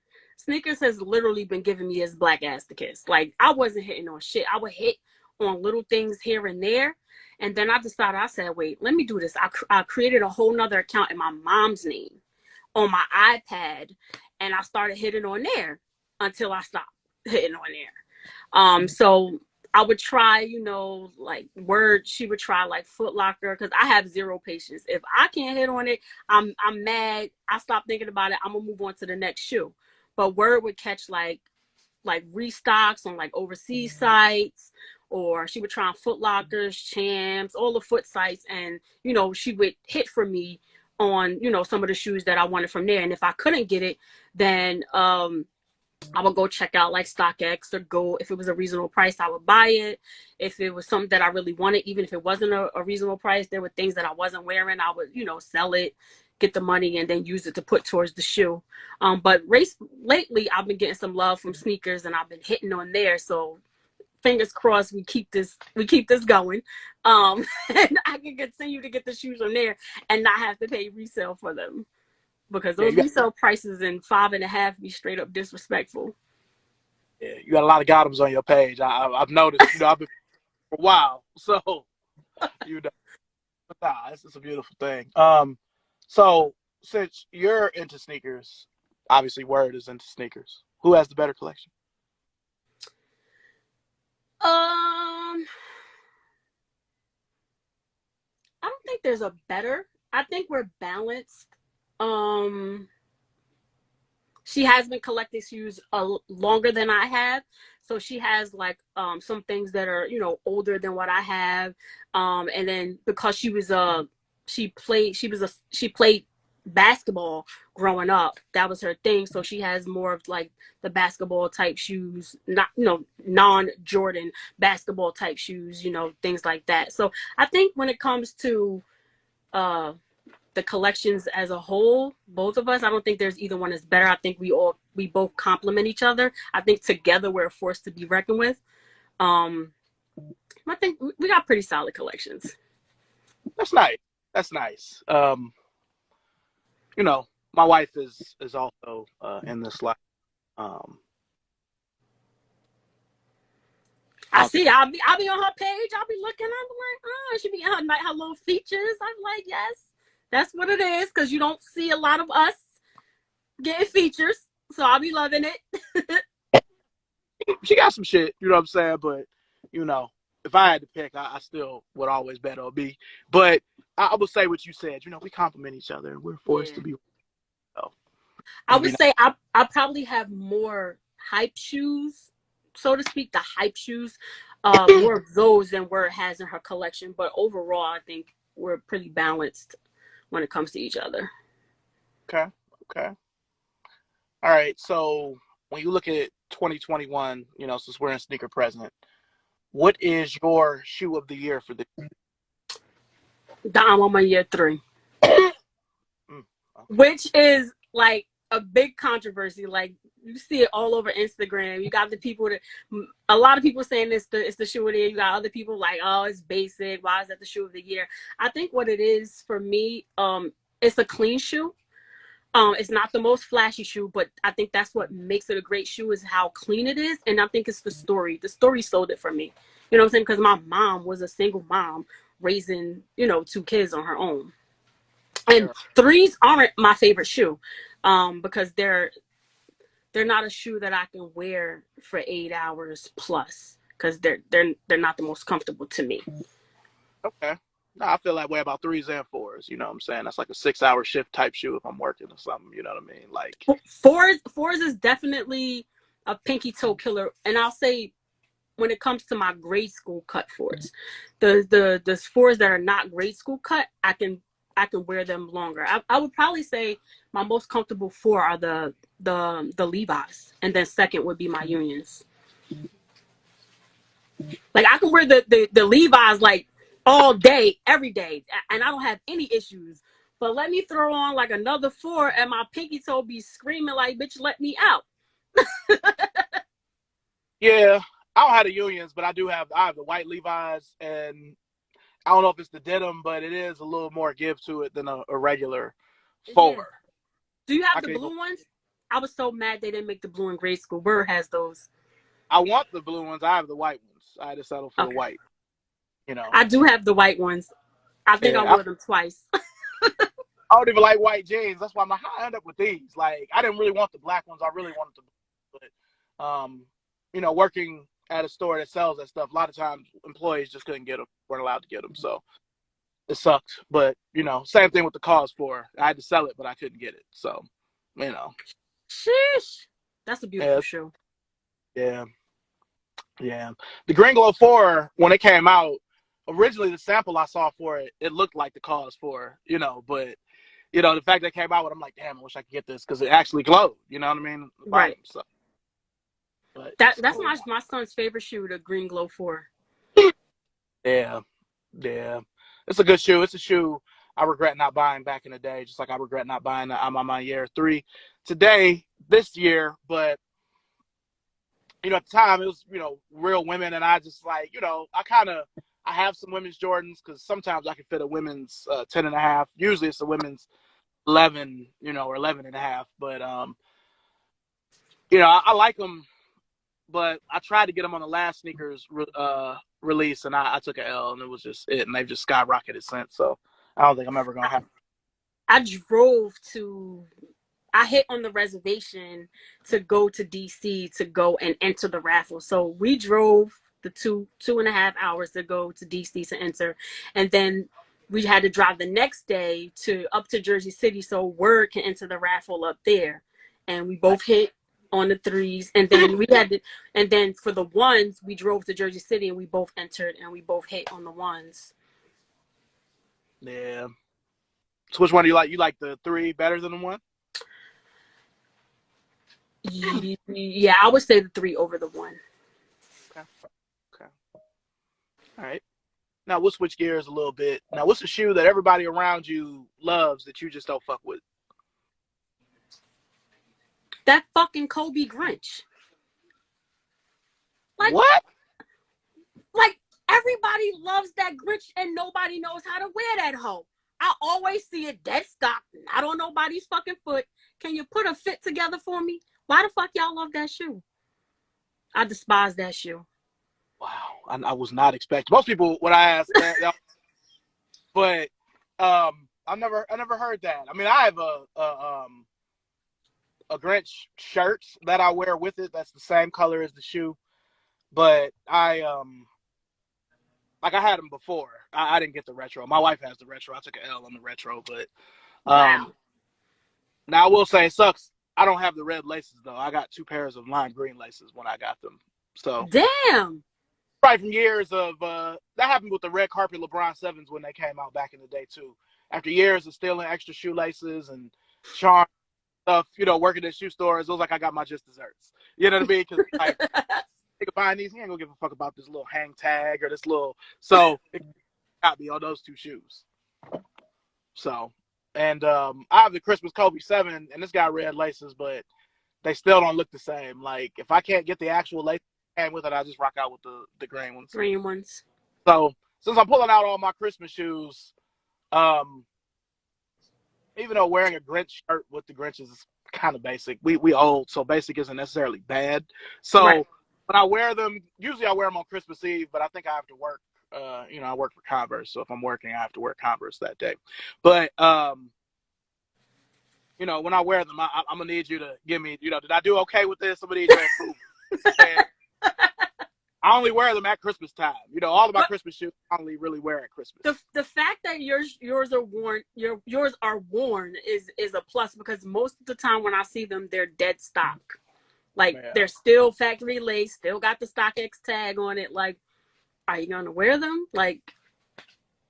has literally been giving me his black ass to kiss. Like, I wasn't hitting on shit. I would hit on little things here and there. And then I said, wait, let me do this. I created a whole nother account in my mom's name on my iPad, and I started hitting on there until I stopped hitting on there. So I would try, like Word. She would try like Foot Locker because I have zero patience. If I can't hit on it, I'm mad. I stop thinking about it. I'm gonna move on to the next shoe. But Word would catch like restocks on like overseas sites, or she would try on Foot Lockers, Champs, all the foot sites, and she would hit for me on some of the shoes that I wanted from there. And if I couldn't get it, then I would go check out like StockX or go, if it was a reasonable price, I would buy it. If it was something that I really wanted, even if it wasn't a reasonable price, there were things that I wasn't wearing, I would, sell it, get the money, and then use it to put towards the shoe. But lately, I've been getting some love from sneakers, and I've been hitting on there. So fingers crossed, we keep this going. And I can continue to get the shoes on there and not have to pay resale for them. Because those resale prices in 5.5 be straight up disrespectful. Yeah, you got a lot of Gothams on your page. I've noticed. I've been for a while, so but it's a beautiful thing. So since you're into sneakers, obviously Word is into sneakers. Who has the better collection? I don't think there's a better. I think we're balanced. She has been collecting shoes longer than I have, so she has like some things that are older than what I have. And then because she played basketball growing up, that was her thing. So she has more of like the basketball type shoes, not non-Jordan basketball type shoes, things like that. So I think when it comes to the collections as a whole, both of us, I don't think there's either one is better. I think we all we both complement each other. I think together we're a force to be reckoned with. Um, I think we got pretty solid collections. That's nice. That's nice. You know, my wife is also in this life. Um, I I don't think. see. I'll be on her page. I'll be looking. I'm like, oh, she be on her little features. I'm like, yes, that's what it is. Because you don't see a lot of us getting features, so I'll be loving it. She got some shit, you know what I'm saying? But, you know, if I had to pick, I still would always bet on me. But I would say what you said. You know, we complement each other, and we're forced to Yeah. be. So I it'd would be nice. say I probably have more hype shoes, so to speak, the hype shoes, more of those than Word has in her collection. But overall, I think we're pretty balanced when it comes to each other. Okay. Okay. All right. So when you look at 2021, you know, since we're in sneaker present, what is your shoe of the year for this? I'm on my year 3, Mm, okay. which is like a big controversy. Like you see it all over Instagram. You got the people that a lot of people saying it's the shoe of the year. You got other people like, oh, it's basic. Why is that the shoe of the year? I think what it is for me, it's a clean shoe. It's not the most flashy shoe, but I think that's what makes it a great shoe is how clean it is. And I think it's the story. The story sold it for me. You know what I'm saying? Because my mom was a single mom raising, 2 kids on her own. And Sure. threes aren't my favorite shoe, because they're not a shoe that I can wear for 8 hours plus because they're not the most comfortable to me. Okay. No, I feel that way about threes and fours. You know what I'm saying? That's like a 6 hour shift type shoe if I'm working or something. You know what I mean? Like, Fours is definitely a pinky toe killer, and I'll say when it comes to my grade school cut fours, the fours that are not grade school cut, I can wear them longer. I would probably say my most comfortable four are the Levi's, and then second would be my Unions. Like I can wear the Levi's like all day, every day, and I don't have any issues. But let me throw on like another four, and my pinky toe be screaming like, "Bitch, let me out!" yeah, I don't have the unions, but I have the white Levi's, and I don't know if it's the denim, but it is a little more give to it than a regular Yeah. four. Do you have I the can even, blue ones? I was so mad they didn't make the blue in grade school. Bird has those. I want the blue ones. I have the white ones. I had to settle for the Okay. white. You know, I do have the white ones. I think I yeah. wore them twice. I don't even like white jeans. That's why I'm like, how I end up with these? Like, I didn't really want the black ones. I really wanted the, but you know, working at a store that sells that stuff, a lot of times employees just couldn't get them, weren't allowed to get them. So it sucked. But you know, same thing with the cause for. I had to sell it, but I couldn't get it. So, you know, Sheesh. That's a beautiful yeah, shoe. yeah, yeah. The Green Glow 4, when it came out, originally the sample I saw for it, it looked like the cause for, you know, but you know, the fact that it came out with, I'm like, damn, I wish I could get this because it actually glowed. You know what I mean? The bottom. Right. So, but That it's that's cool. my son's favorite shoe, the Green Glow 4. Yeah, yeah. It's a good shoe. It's a shoe I regret not buying back in the day, just like I regret not buying the I'm on my year 3 today, this year. But you know, at the time it was, you know, real women, and I just like, you know, I have some women's Jordans because sometimes I can fit a women's 10 and a half. Usually it's a women's 11, you know, or 11 and a half. But you know, I like them, but I tried to get them on the last sneakers release, and I took an L, and it was just it, and they've just skyrocketed since. So I don't think I'm ever gonna have. I drove to I hit on the reservation to go to DC to go and enter the raffle. So we drove the 2.5 hours to go to DC to enter, and then we had to drive the next day to up to Jersey City so Word can enter the raffle up there, and we both hit on the threes, and then and then for the ones we drove to Jersey City and we both entered and we both hit on the ones. Yeah. So which one do you like? You like the 3 better than the 1? Yeah, I would say the three over the one. Okay. Okay. All right. Now we'll switch gears a little bit. Now, what's a shoe that everybody around you loves that you just don't fuck with? That fucking Kobe Grinch. What? Like, everybody loves that Grinch and nobody knows how to wear that hoe. I always see it dead stock, not on nobody's fucking foot. Can you put a fit together for me? Why the fuck y'all love that shoe? I despise that shoe. Wow, I was not expecting. Most people, when I ask that, but I never heard that. I mean, I have a Grinch shirt that I wear with it. That's the same color as the shoe, but like I had them before. I didn't get the retro. My wife has the retro. I took an L on the retro, but Wow. now I will say it sucks. I don't have the red laces though. I got 2 pairs of lime green laces when I got them. So damn. Right from years of that happened with the red carpet LeBron 7s when they came out back in the day too. After years of stealing extra shoelaces and charm stuff, working in shoe stores, it was like I got my just desserts. You know what I mean? Because like nigga buying these, he ain't gonna give a fuck about this little hang tag or this little. So it got me on those 2 shoes. So, and I have the Christmas Kobe 7, and it's got red laces, but they still don't look the same. Like if I can't get the actual laces with it, I just rock out with the green ones. Green ones. So since I'm pulling out all my Christmas shoes, even though wearing a Grinch shirt with the Grinches is kind of basic. We old, so basic isn't necessarily bad. So right. When I wear them, usually I wear them on Christmas Eve, but I think I have to work. I work for Converse, so if I'm working, I have to wear Converse that day. But when I wear them, I'm gonna need you to give me, did I do okay with this? I'm gonna need you to improve. I only wear them at Christmas time. All of my Christmas shoes I only really wear at Christmas. The fact that yours are worn, yours are worn is a plus, because most of the time when I see them, they're dead stock. Like they're still factory lace, still got the StockX tag on it. Like, are you gonna wear them? Like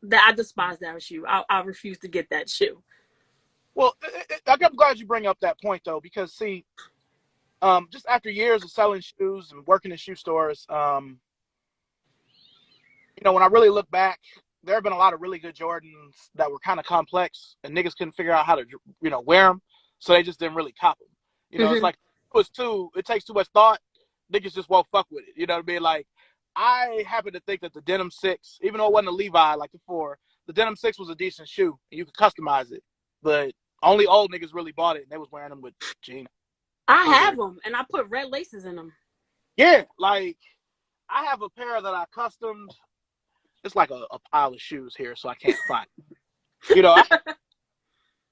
that, I despise that shoe. I refuse to get that shoe. Well, I'm glad you bring up that point though, because see, just after years of selling shoes and working in shoe stores, when I really look back, there have been a lot of really good Jordans that were kind of complex, and niggas couldn't figure out how to, wear them, so they just didn't really cop them. It's like it takes too much thought. Niggas just won't fuck with it. You know what I mean? Like, I happen to think that the Denim 6, even though it wasn't a Levi like the 4, the Denim 6 was a decent shoe, and you could customize it, but only old niggas really bought it, and they was wearing them with jeans. I have them, and I put red laces in them. Yeah, like, I have a pair that I customed. It's like a pile of shoes here, so I can't find it.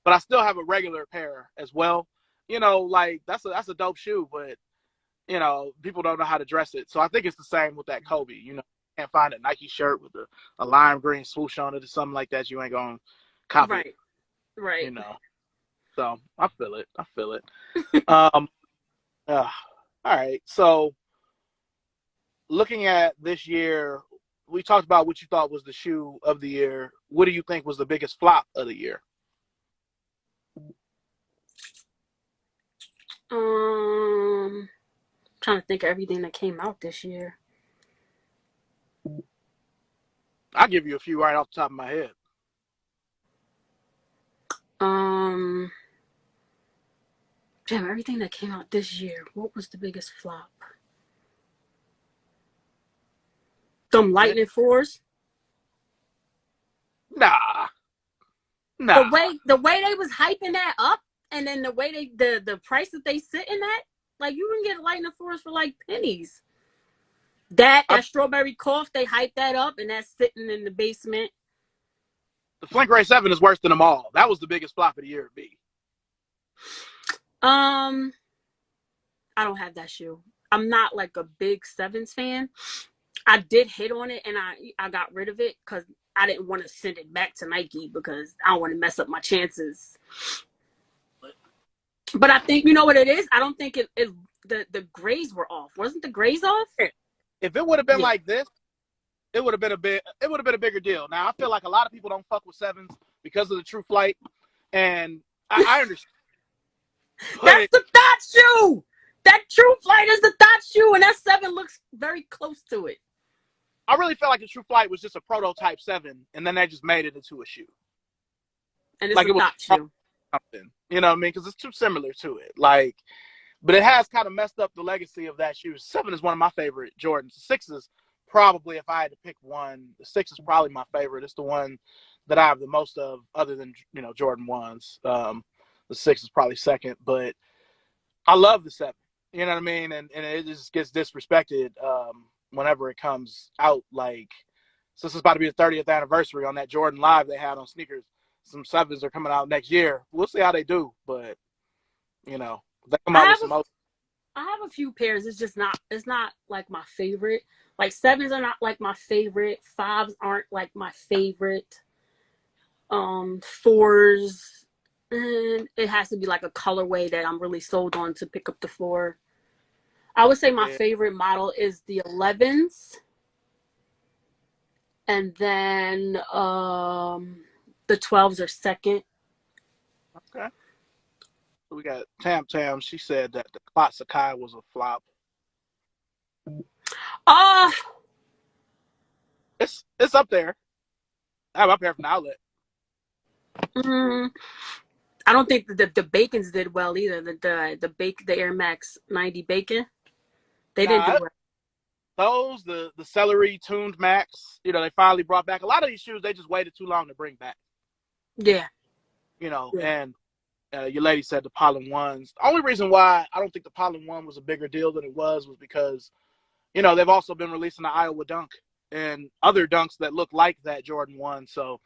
But I still have a regular pair as well. Like, that's a dope shoe, but, people don't know how to dress it. So I think it's the same with that Kobe. You can't find a Nike shirt with a lime green swoosh on it or something like that. You ain't going to copy it. Right. So I feel it. All right. So looking at this year, we talked about what you thought was the shoe of the year. What do you think was the biggest flop of the year? Trying to think of everything that came out this year. I'll give you a few right off the top of my head. Damn, everything that came out this year. What was the biggest flop? Them Lightning 4s? Nah. The way they was hyping that up, and then the way the price that they sitting at, like, you can get Lightning 4s for like pennies. That Strawberry Cough, they hyped that up, and that's sitting in the basement. The Flink Ray 7 is worse than them all. That was the biggest flop of the year, B. I don't have that shoe. I'm not like a big 7s fan. I did hit on it, and I got rid of it because I didn't want to send it back to Nike because I don't want to mess up my chances. But I think, you know what it is? I don't think the grays were off. Wasn't the grays off? If it would have been like this, it would have been a bigger deal. Now I feel like a lot of people don't fuck with 7s because of the True Flight, and I understand. That's the thought shoe. That True Flight is the thought shoe, and that 7 looks very close to it. I really felt like the True Flight was just a prototype 7, and then they just made it into a shoe. And it's like a thought shoe. Something, you know what I mean? Because it's too similar to it. Like, But it has kind of messed up the legacy of that shoe. 7 is one of my favorite Jordans. The 6 is probably, if I had to pick one, the 6 is probably my favorite. It's the one that I have the most of, other than Jordan 1s. The 6 is probably second, but I love the 7. You know what I mean? And it just gets disrespected whenever it comes out. Like, since it's about to be the 30th anniversary on that Jordan Live they had on sneakers, some 7s are coming out next year. We'll see how they do, but they come I out with have some. I have a few pairs. It's not like my favorite. Like 7s are not like my favorite. 5s aren't like my favorite. 4s, and it has to be like a colorway that I'm really sold on to pick up the floor. I would say my favorite model is the 11s, and then the 12s are second. Okay. We got Tam Tam. She said that the Clot Sakai was a flop. Uh It's up there. I have up here from the outlet. mm, I don't think the Bacons did well either. The Air Max 90 Bacon, they didn't do Nah, well. the celery tuned Max. They finally brought back a lot of these shoes. They just waited too long to bring back. Yeah. And your lady said the Pollen ones. The only reason why I don't think the Pollen one was a bigger deal than it was because they've also been releasing the Iowa Dunk and other dunks that look like that Jordan 1. So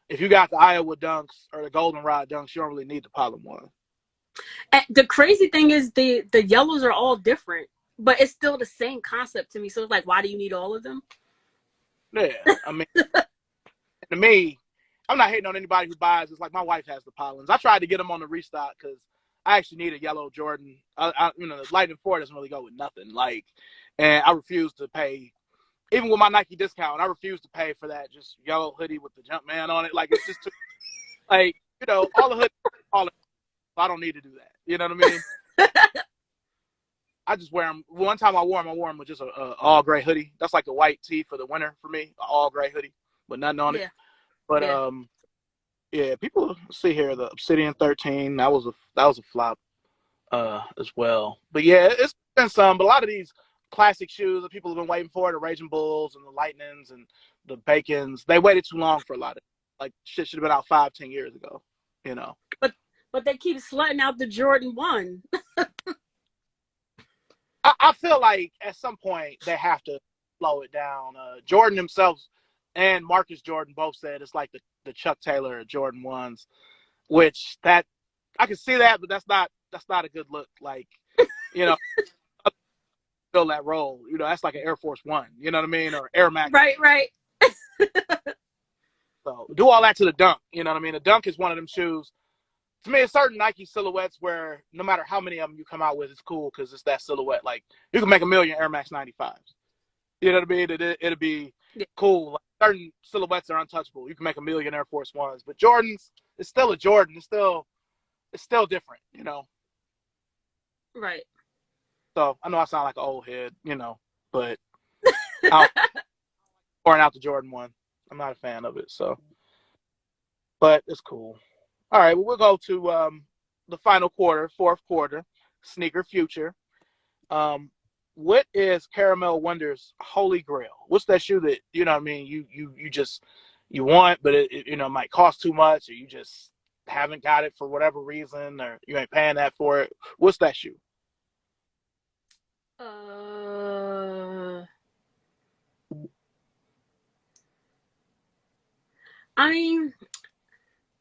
if you got the Iowa Dunks or the Goldenrod Dunks, you don't really need the Pollen 1. And the crazy thing is the yellows are all different, but it's still the same concept to me. So it's like, why do you need all of them? Yeah, I mean, to me, I'm not hating on anybody who buys. It's like my wife has the Pollens. I tried to get them on the restock because I actually need a yellow Jordan. The Lightning 4 doesn't really go with nothing. And I refuse to pay. Even with my Nike discount, I refuse to pay for that just yellow hoodie with the Jumpman on it. Like, it's just too, all the hoodies, I don't need to do that. You know what I mean? I just wear them. One time I wore them with just a all gray hoodie. That's like the white tee for the winter for me, an all gray hoodie, with nothing on it. But yeah, people see here the Obsidian 13. That was a flop as well. But yeah, it's been some. But a lot of these classic shoes that people have been waiting for, the Raging Bulls and the Lightnings and the Bacons, they waited too long for a lot of. Like, shit should have been out 5-10 years ago. But they keep slutting out the Jordan 1. I feel like at some point they have to slow it down. Jordan himself and Marcus Jordan both said it's like the Chuck Taylor Jordan 1s, which that I can see that, but that's not a good look. Like, fill that role. That's like an Air Force One. You know what I mean? Or Air Max. Right. So do all that to the Dunk. You know what I mean? The Dunk is one of them shoes. To me, it's certain Nike silhouettes where no matter how many of them you come out with, it's cool because it's that silhouette. Like, you can make a million Air Max 95s. You know what I mean? It'll be cool. Like, certain silhouettes are untouchable. You can make a million Air Force Ones, but Jordans, it's still a Jordan. It's still different. Right. So I know I sound like an old head, but I'm pouring out the Jordan 1. I'm not a fan of it. So, but it's cool. All right, well, we'll go to the final quarter, fourth quarter, sneaker future. What is Caramel Wonder's holy grail? What's that shoe that you want, but it might cost too much, or you just haven't got it for whatever reason, or you ain't paying that for it? What's that shoe? I mean,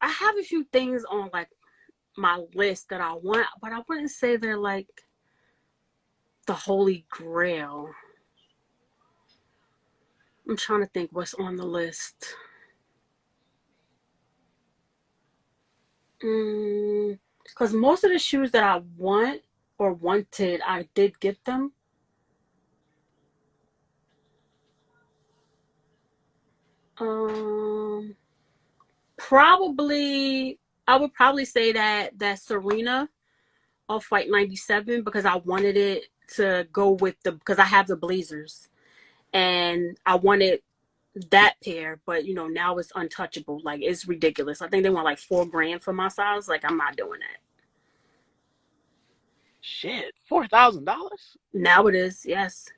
I have a few things on like my list that I want, but I wouldn't say they're like the holy grail. I'm trying to think what's on the list. Because most of the shoes that I want or wanted, I did get them. Probably, I would probably say that Serena Off-White 97 because I wanted it to go with because I have the Blazers and I wanted that pair, but now it's untouchable. Like, it's ridiculous. I think they want like $4,000 for my size. Like, I'm not doing that. Shit, $4,000. Now it is, yes.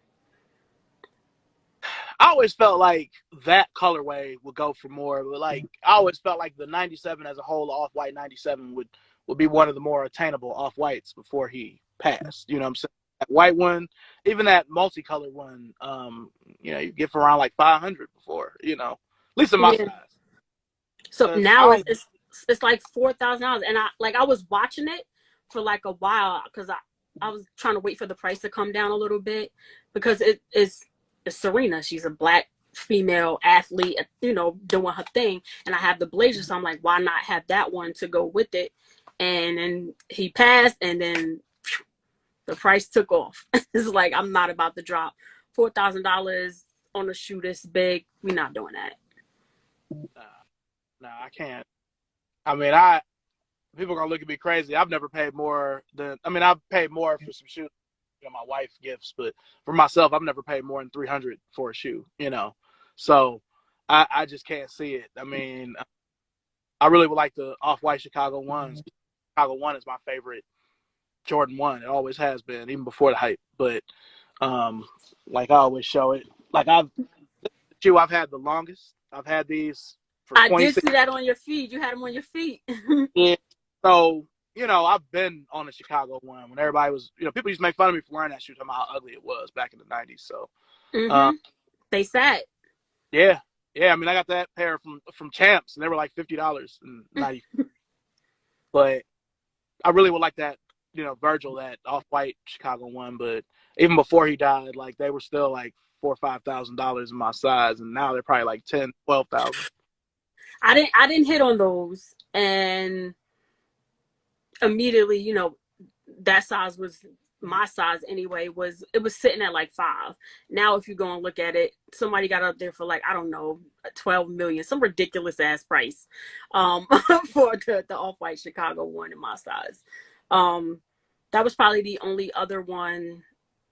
I always felt like that colorway would go for more, but like I always felt like the '97 as a whole, off white '97 would be one of the more attainable off whites before he passed. You know what I'm saying? That white one, even that multicolored one, you get for around like 500 before, at least in my Yeah. size. So Cause I now don't. it's like $4,000, and I was watching it for like a while because I was trying to wait for the price to come down a little bit because it's Serena. She's a black female athlete, doing her thing, and I have the blazer, so I'm like, why not have that one to go with it? And then he passed, and then the price took off. It's like I'm not about to drop $4,000 on a shoe this big. We're not doing that. No, I can't. I mean, people are gonna look at me crazy. I've never paid more than. I mean, I've paid more for some shoes, my wife gifts, but for myself, I've never paid more than 300 for a shoe. So I just can't see it. I mean, I really would like the off-white Chicago ones. Chicago one is my favorite Jordan one. It always has been, even before the hype. But like I always show it. Like the shoe I've had the longest. I've had these for I did 26 see that on your feed. You had them on your feet. years. So I've been on the Chicago one when everybody was, people used to make fun of me for wearing that shoe, talking about how ugly it was back in the '90s. So, They said. yeah, yeah. I mean, I got that pair from Champs, and they were like $50 in '90. But I really would like that, Virgil, that off-white Chicago one. But even before he died, like they were still like $4,000 or $5,000 in my size, and now they're probably like 10, 12,000. I didn't hit on those, and immediately, that size was my size anyway. It was sitting at like 5. Now, if you go and look at it, somebody got up there for like, I don't know, 12 million, some ridiculous ass price, for the off white Chicago one in my size. That was probably the only other one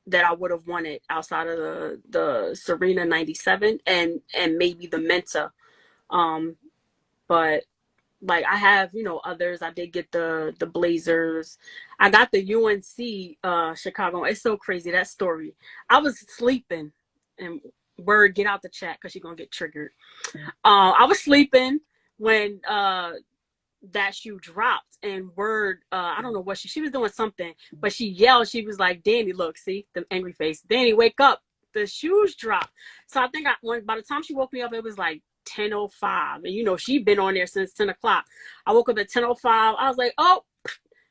that I would have wanted outside of the Serena '97 and maybe the Menta. But like I have, others. I did get the Blazers. I got the UNC Chicago. It's so crazy, that story. I was sleeping, and word, get out the chat because you're gonna get triggered. I was sleeping when that shoe dropped, and word, I don't know what she was doing something, but she yelled. She was like, "Danny, look, see the angry face. Danny, wake up. The shoes dropped." So I think by the time she woke me up, it was like 10:05, and she'd been on there since 10 o'clock. I woke up at 10:05. I was like, oh,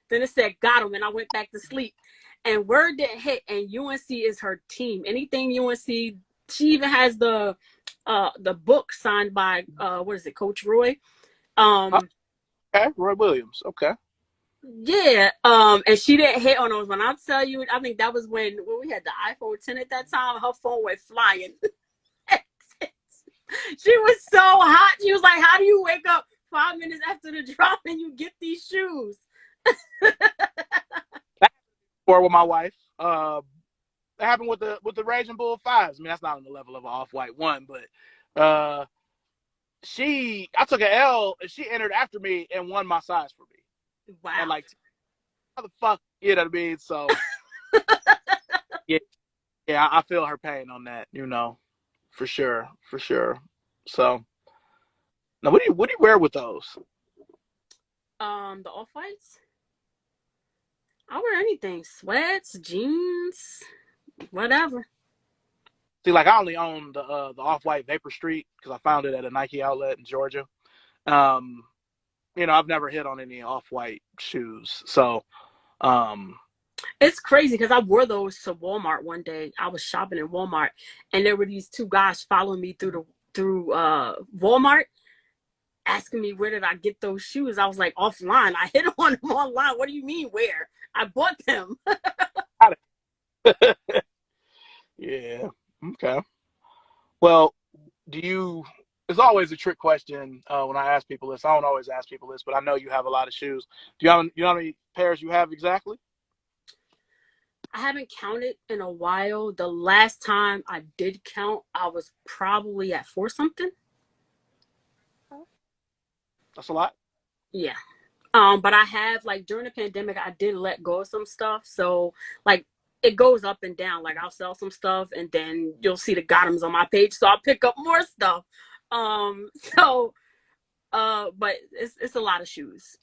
then it said got him, and I went back to sleep. And word didn't hit, and UNC is her team. Anything UNC, she even has the book signed by what is it, Coach Roy. Okay, Roy Williams. Okay. Yeah, and she didn't hit on those. When I tell you, I think that was when we had the iPhone 10 at that time. Her phone went flying. She was so hot. She was like, how do you wake up 5 minutes after the drop and you get these shoes? Or with my wife. That happened with the Raging Bull 5s. I mean, that's not on the level of an off-white one, but I took an L, and she entered after me and won my size for me. Wow. And like, how the fuck, you know what I mean? So, yeah, I feel her pain on that, for sure, for sure. So, now what do you wear with those? The off whites. I wear anything: sweats, jeans, whatever. See, like I only own the off-white Vapor Street because I found it at a Nike outlet in Georgia. I've never hit on any off-white shoes, so it's crazy because I wore those to Walmart one day. I was shopping in Walmart, and there were these two guys following me through Walmart, asking me where did I get those shoes. I was like, offline. I hit on them online. What do you mean where? I bought them. Yeah. Okay. Well, it's always a trick question when I ask people this. I don't always ask people this, but I know you have a lot of shoes. Do you know how many pairs you have exactly? I haven't counted in a while. The last time I did count, I was probably at 4 something. That's a lot. Yeah. But I have like during the pandemic, I did let go of some stuff. So like it goes up and down. Like I'll sell some stuff, and then you'll see the bottoms on my page, so I'll pick up more stuff. So but it's a lot of shoes.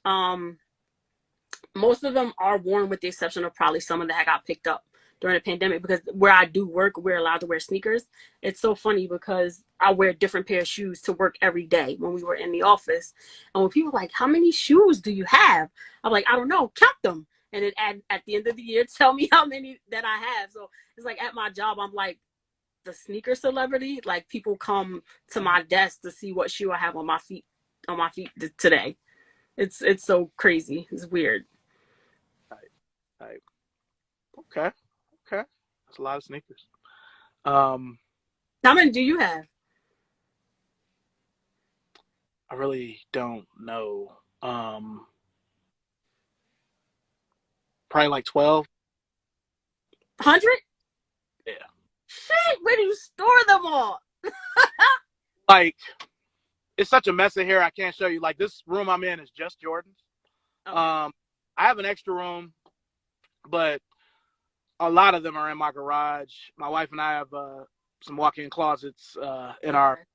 Most of them are worn with the exception of probably some of that got picked up during the pandemic because where I do work, we're allowed to wear sneakers. It's so funny because I wear different pair of shoes to work every day when we were in the office. And when people are like, how many shoes do you have? I'm like, I don't know, count them. And then at the end of the year, tell me how many that I have. So it's like at my job, I'm like the sneaker celebrity. Like people come to my desk to see what shoe I have on my feet today. It's so crazy. It's weird. Right. Okay. Okay. That's a lot of sneakers. Um, How many do you have? I really don't know. Probably like 12. 100? Yeah. Shit, where do you store them all? Like, it's such a mess in here. I can't show you. Like, this room I'm in is just Jordan's. Okay. I have an extra room, but a lot of them are in my garage. My wife and I have some walk-in closets in our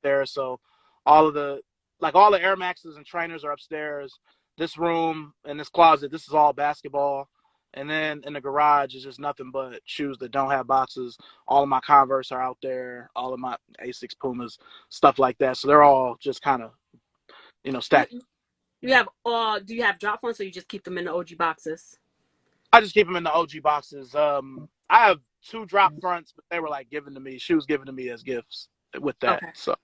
there. So all of the all the Air Maxes and trainers are upstairs. This room and this closet, this is all basketball. And then in the garage is just nothing but shoes that don't have boxes. All of my Converse are out there. All of my Asics, Pumas, stuff like that. So they're all just kind of, stacked. You have do you have drop ones or you just keep them in the OG boxes? I just keep them in the OG boxes. I have 2 drop fronts, but they were like given to me. Shoes given to me as gifts with that. Okay. So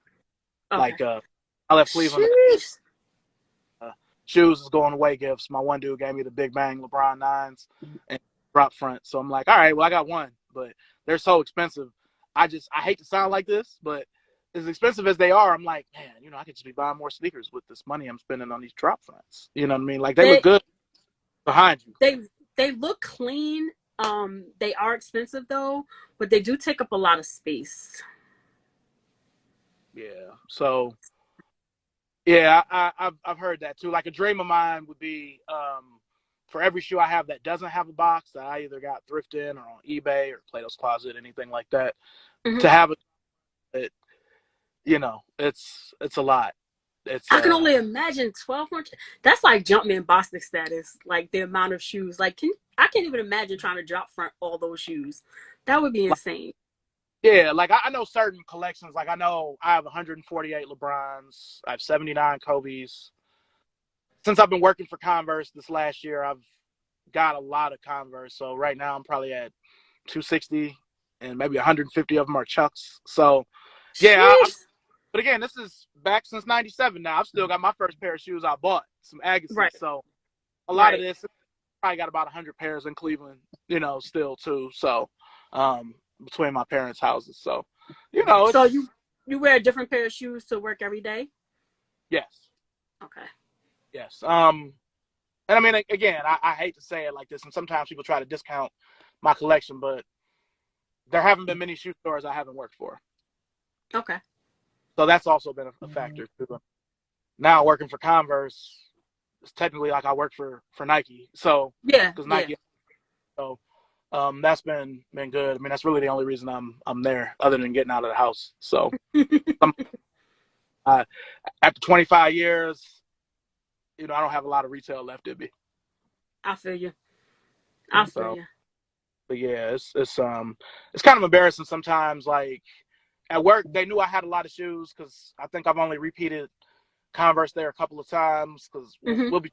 Okay. I left Cleveland. Sheesh. Shoes is going away gifts. My one dude gave me the Big Bang LeBron 9s and drop front. So I'm like, all right, well, I got one, but they're so expensive. I hate to sound like this, but as expensive as they are, I'm like, man, I could just be buying more sneakers with this money I'm spending on these drop fronts. You know what I mean? Like they look good behind you. They look clean. They are expensive though, but they do take up a lot of space. Yeah. So yeah, I've heard that too. Like a dream of mine would be for every shoe I have that doesn't have a box that I either got thrifted or on eBay or Plato's Closet, anything like that, to have it. It's a lot. I can only imagine 1,200. That's like Jumpman Bostic status. Like the amount of shoes. Like I can't even imagine trying to drop front all those shoes. That would be insane. Yeah, like I know certain collections. Like I know I have 148 LeBrons. I have 79 Kobe's. Since I've been working for Converse this last year, I've got a lot of Converse. So right now I'm probably at 260, and maybe 150 of them are Chucks. So yeah, but again, this is back since '97. Now I've still got my first pair of shoes I bought, some Agassiz. Right. So a lot of this, probably got about 100 pairs in Cleveland, still too. So between my parents' houses. So So you wear a different pair of shoes to work every day? Yes. Okay. Yes. And I mean, again, I hate to say it like this, and sometimes people try to discount my collection, but there haven't been many shoe stores I haven't worked for. Okay. So that's also been a factor too. Now working for Converse, it's technically like I work for Nike. So yeah, because Nike. Yeah. So that's been good. I mean, that's really the only reason I'm there, other than getting out of the house. So after 25 years, I don't have a lot of retail left in me. I feel you. But yeah, it's kind of embarrassing sometimes. Like at work, they knew I had a lot of shoes because I think I've only repeated Converse there a couple of times because we'll be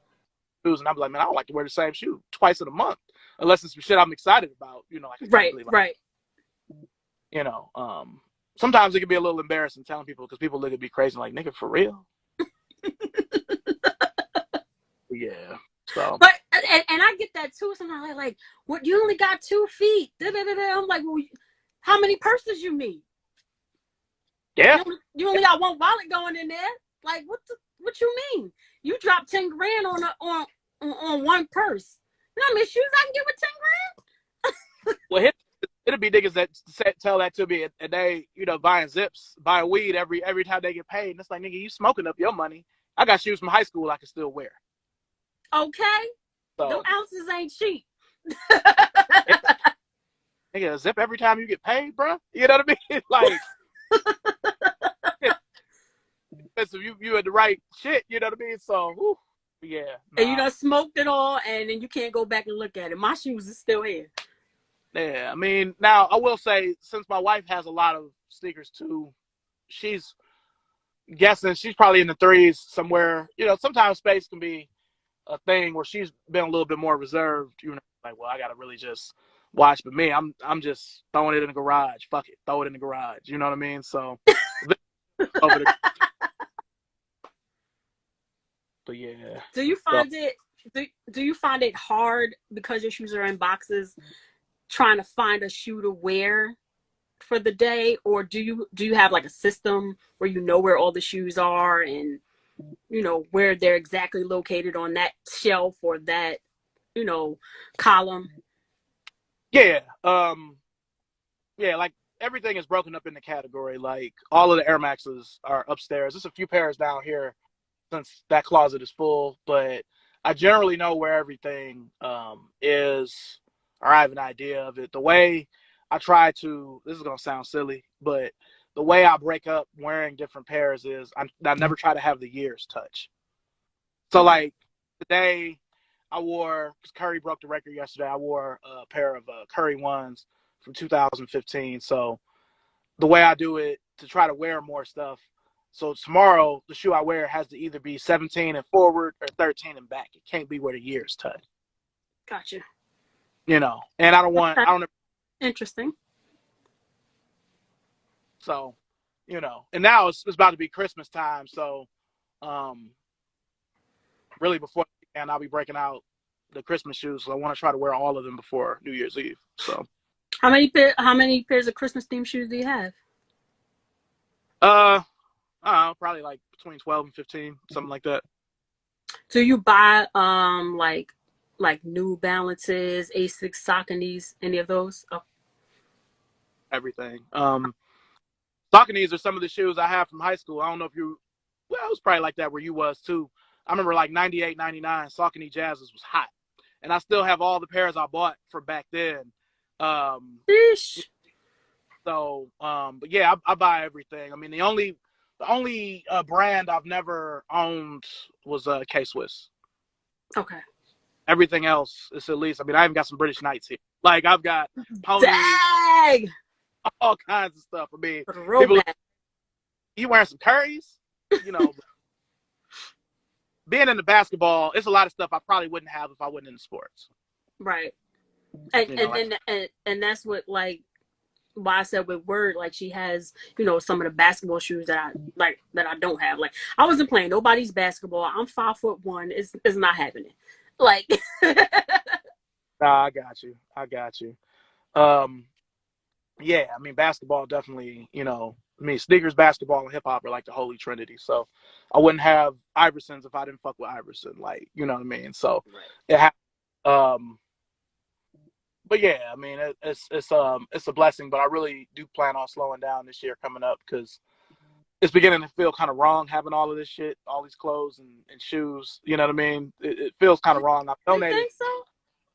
shoes, and I'll be like, man, I don't like to wear the same shoe twice in a month unless it's some shit I'm excited about. Like right. Sometimes it can be a little embarrassing telling people because people look at me crazy, like, nigga, for real. Yeah. So. But and I get that too. Sometimes like, what? You only got 2 feet. I'm like, well, how many purses you need? Yeah. You only got one wallet going in there. Like, what you mean? You dropped 10 grand on one purse. You know how many shoes I can get with 10 grand? Well, it'll be niggas that tell that to me, and they, buying zips, buying weed every time they get paid. And it's like, nigga, you smoking up your money. I got shoes from high school I can still wear. Okay, them So, ounces ain't cheap. yeah, nigga, zip every time you get paid, bro. You know what I mean? Like, so you had the right shit. You know what I mean? So, whew, yeah, And you nah. done smoked it all, and then you can't go back and look at it. My shoes is still here. Yeah, I mean, now I will say, since my wife has a lot of sneakers too, she's guessing she's probably in the threes somewhere. You know, sometimes space can be a thing where she's been a little bit more reserved. You know, like, well, I gotta really just watch. But me, I'm just throwing it in the garage. Fuck it, throw it in the garage. You know what I mean? So over the, but yeah. Do you So find it? Do you find it hard because your shoes are in boxes, trying to find a shoe to wear for the day, or do you have like a system where you know where all the shoes are and you know where they're exactly located on that shelf or that you know column? yeah, yeah, like everything is broken up into category. Like all of the Air Maxes are upstairs. There's a few pairs down here since that closet is full, but I generally know where everything is, or I have an idea of it. The way I try to, this is gonna sound silly, but the way I break up wearing different pairs is I never try to have the years touch. So Okay, like today, I wore, because Curry broke the record yesterday. I wore a pair of Curry ones from 2015. So the way I do it to try to wear more stuff. So tomorrow, the shoe I wear has to either be 17 and forward or 13 and back. It can't be where the years touch. gotcha. You know, and I don't want, Okay. I don't, Interesting. so, you know, and now it's about to be Christmas time. So, um, really before the weekend, I'll be breaking out the Christmas shoes. So I want to try to wear all of them before New Year's Eve. So, How many pairs of Christmas themed shoes do you have? uh, I don't know, probably like between 12 and 15, something like that. Do you buy like New Balances, Asics, Sauconys, any of those? Oh, Everything. Sauconys are some of the shoes I have from high school. I don't know if you, well, it was probably like that where you was too. I remember like 98, 99, Saucony Jazzes was hot. And I still have all the pairs I bought from back then. Um, sheesh. but yeah, I buy everything. I mean, the only brand I've never owned was K Swiss. Okay. Everything else is at least, I mean, I even got some British Knights here. Like I've got ponies, Dang! all kinds of stuff. I mean, people, Throwback. you wearing some Currys? You know, being into basketball, it's a lot of stuff I probably wouldn't have if I wasn't into sports. Right. And You know, and like, and that's what like why I said with Word, like she has, you know, some of the basketball shoes that I like that I don't have. Like I wasn't playing nobody's basketball. I'm 5'1". It's not happening. Like nah, I got you. I got you. Um, yeah, I mean, basketball definitely, you know, I mean, sneakers, basketball, and hip hop are like the holy trinity. So I wouldn't have Iversons if I didn't fuck with Iverson. Like, you know what I mean? So right. it ha- um, but yeah, I mean, it's a blessing. But I really do plan on slowing down this year coming up because it's beginning to feel kind of wrong having all of this shit, all these clothes and shoes. You know what I mean? It feels kind of wrong. You think so?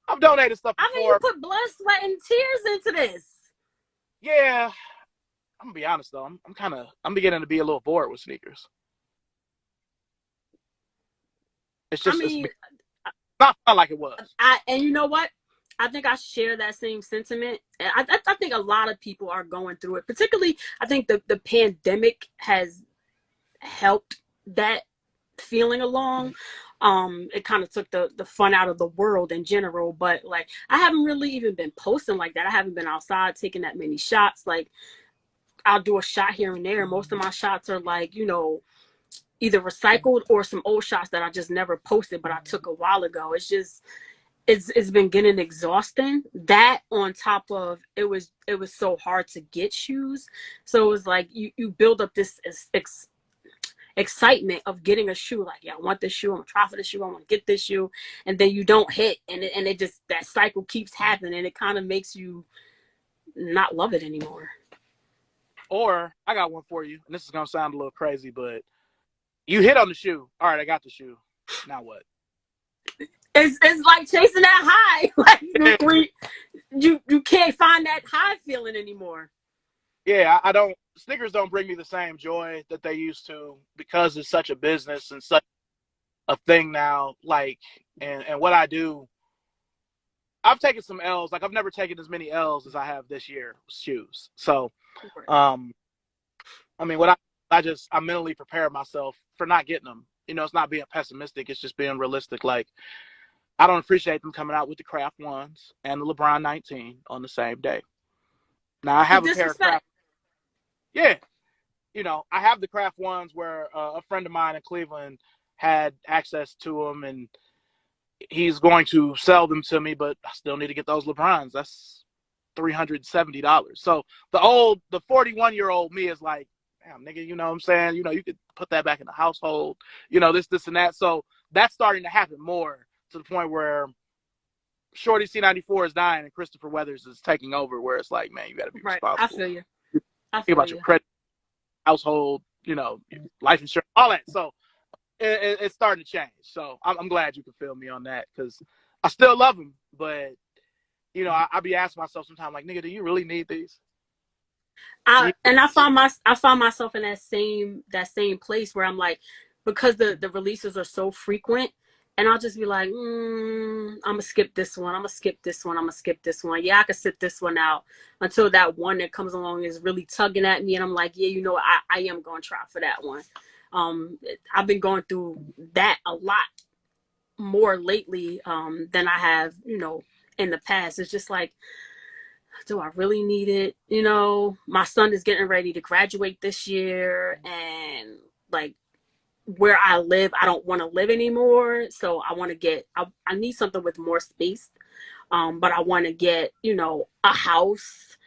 I've donated stuff I mean, you before. put blood, sweat, and tears into this. Yeah, I'm gonna be honest though. I'm beginning to be a little bored with sneakers. I It's mean, not fun like it was. and you know what? I think I share that same sentiment. And I think a lot of people are going through it. Particularly, I think the pandemic has helped that feeling along. It kind of took the fun out of the world in general. But like, I haven't really even been posting like that. I haven't been outside taking that many shots. Like, I'll do a shot here and there. Most of my shots are like, you know, either recycled or some old shots that I just never posted, but I took a while ago. It's been getting exhausting. That on top of it was so hard to get shoes. So it was like you build up this excitement of getting a shoe. Like, yeah, I want this shoe. I'm gonna try for this shoe. I want to get this shoe, and then you don't hit, and it just that cycle keeps happening, and it kind of makes you not love it anymore. Or I got one for you, and this is gonna sound a little crazy, but you hit on the shoe. All right, I got the shoe. Now what? It's like chasing that high. Like you can't find that high feeling anymore. Yeah, I don't. Sneakers don't bring me the same joy that they used to because it's such a business and such a thing now. Like, and what I do, I've taken some L's. Like, I've never taken as many L's as I have this year with shoes. So, um, I mean, I mentally prepare myself for not getting them. You know, it's not being pessimistic. It's just being realistic. Like, I don't appreciate them coming out with the Craft ones and the LeBron 19 on the same day. Now I The have a pair of disrespect. Craft. Yeah, you know, I have the Craft ones where a friend of mine in Cleveland had access to them, and he's going to sell them to me. But I still need to get those LeBrons. That's $370. So the 41-year-old me is like, damn, nigga, you know what I'm saying? You know, you could put that back in the household. You know, this, and that. So that's starting to happen more to the point where Shorty C94 is dying and Christopher Weathers is taking over. Where it's like, man, you got to be Right. I responsible. feel you. I Think feel about your you. credit, household, you know, life insurance, all that. So it's starting to change. So I'm glad you can feel me on that because I still love them, but you know, I be asking myself sometimes, like, nigga, do you really need these? I found myself in that same place where I'm like, because the releases are so frequent, and I'll just be like, I'm gonna skip this one. I'm gonna skip this one. I'm gonna skip this one. Yeah, I can sit this one out until that one that comes along is really tugging at me, and I'm like, yeah, you know, I am gonna try for that one. I've been going through that a lot more lately than I have, in the past. It's just like, do I really need it? You know, my son is getting ready to graduate this year, and like where I live, I don't want to live anymore. So I want to I need something with more space. But I want to get, a house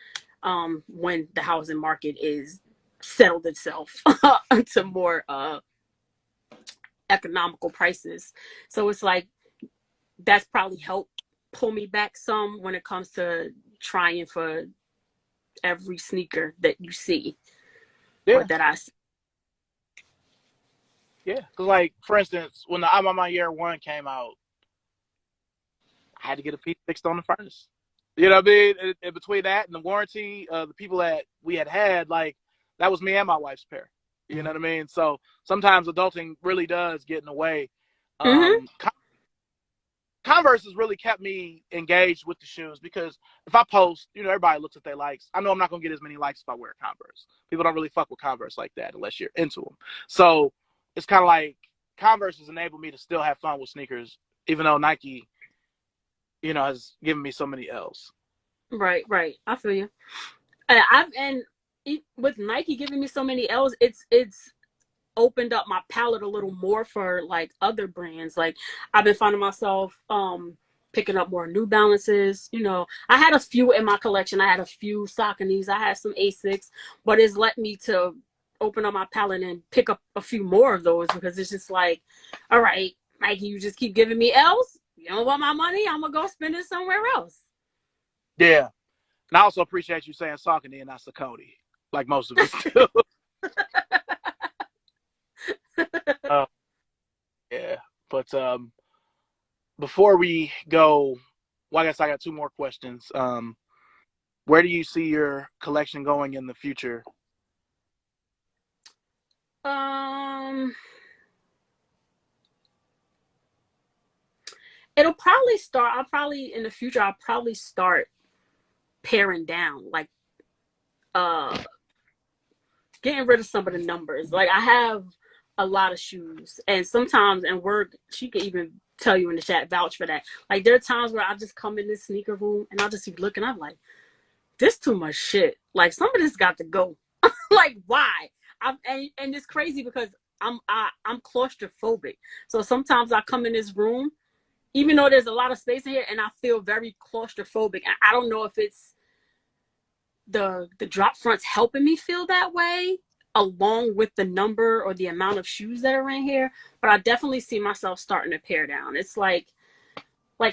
when the housing market is settled itself to more economical prices. So it's like that's probably helped pull me back some when it comes to trying for every sneaker that you see or Yeah, that I see. yeah. Because, like, for instance, when the I'm on my year one came out, I had to get a piece fixed on the furnace. You know what I mean? And between that and the warranty, the people that we had, like, that was me and my wife's pair. You know what I mean? So sometimes adulting really does get in the way. Mm-hmm. Um, Converse has really kept me engaged with the shoes because if I post, you know, everybody looks at their likes. I know I'm not going to get as many likes if I wear Converse. People don't really fuck with Converse like that unless you're into them. So it's kind of like Converse has enabled me to still have fun with sneakers, even though Nike, you know, has given me so many L's. Right, right. I feel you. With Nike giving me so many L's, it's opened up my palette a little more for like other brands. Like I've been finding myself picking up more New Balances. You know, I had a few in my collection. I had a few Sauconys. I had some Asics, but it's led me to open up my palette and pick up a few more of those because it's just like, all right, Nike, you just keep giving me L's. You don't want my money? I'm gonna go spend it somewhere else. Yeah. And I also appreciate you saying Saucony and not Saucony, like most of us do. uh, yeah. But before we go, well, I guess I got two more questions. Where do you see your collection going in the future? Um, it'll probably start. I'll probably in the future. I'll probably start paring down, like uh, getting rid of some of the numbers. Like I have a lot of shoes, and sometimes in work, she can even tell you in the chat, vouch for that. Like there are times where I just come in this sneaker room and I'll just be looking. I'm like, this too much shit. Like some of this got to go. Like why? And it's crazy because I'm claustrophobic. So sometimes I come in this room, even though there's a lot of space in here, and I feel very claustrophobic. And I don't know if it's the drop fronts helping me feel that way, along with the number or the amount of shoes that are in here. But I definitely see myself starting to pare down. It's like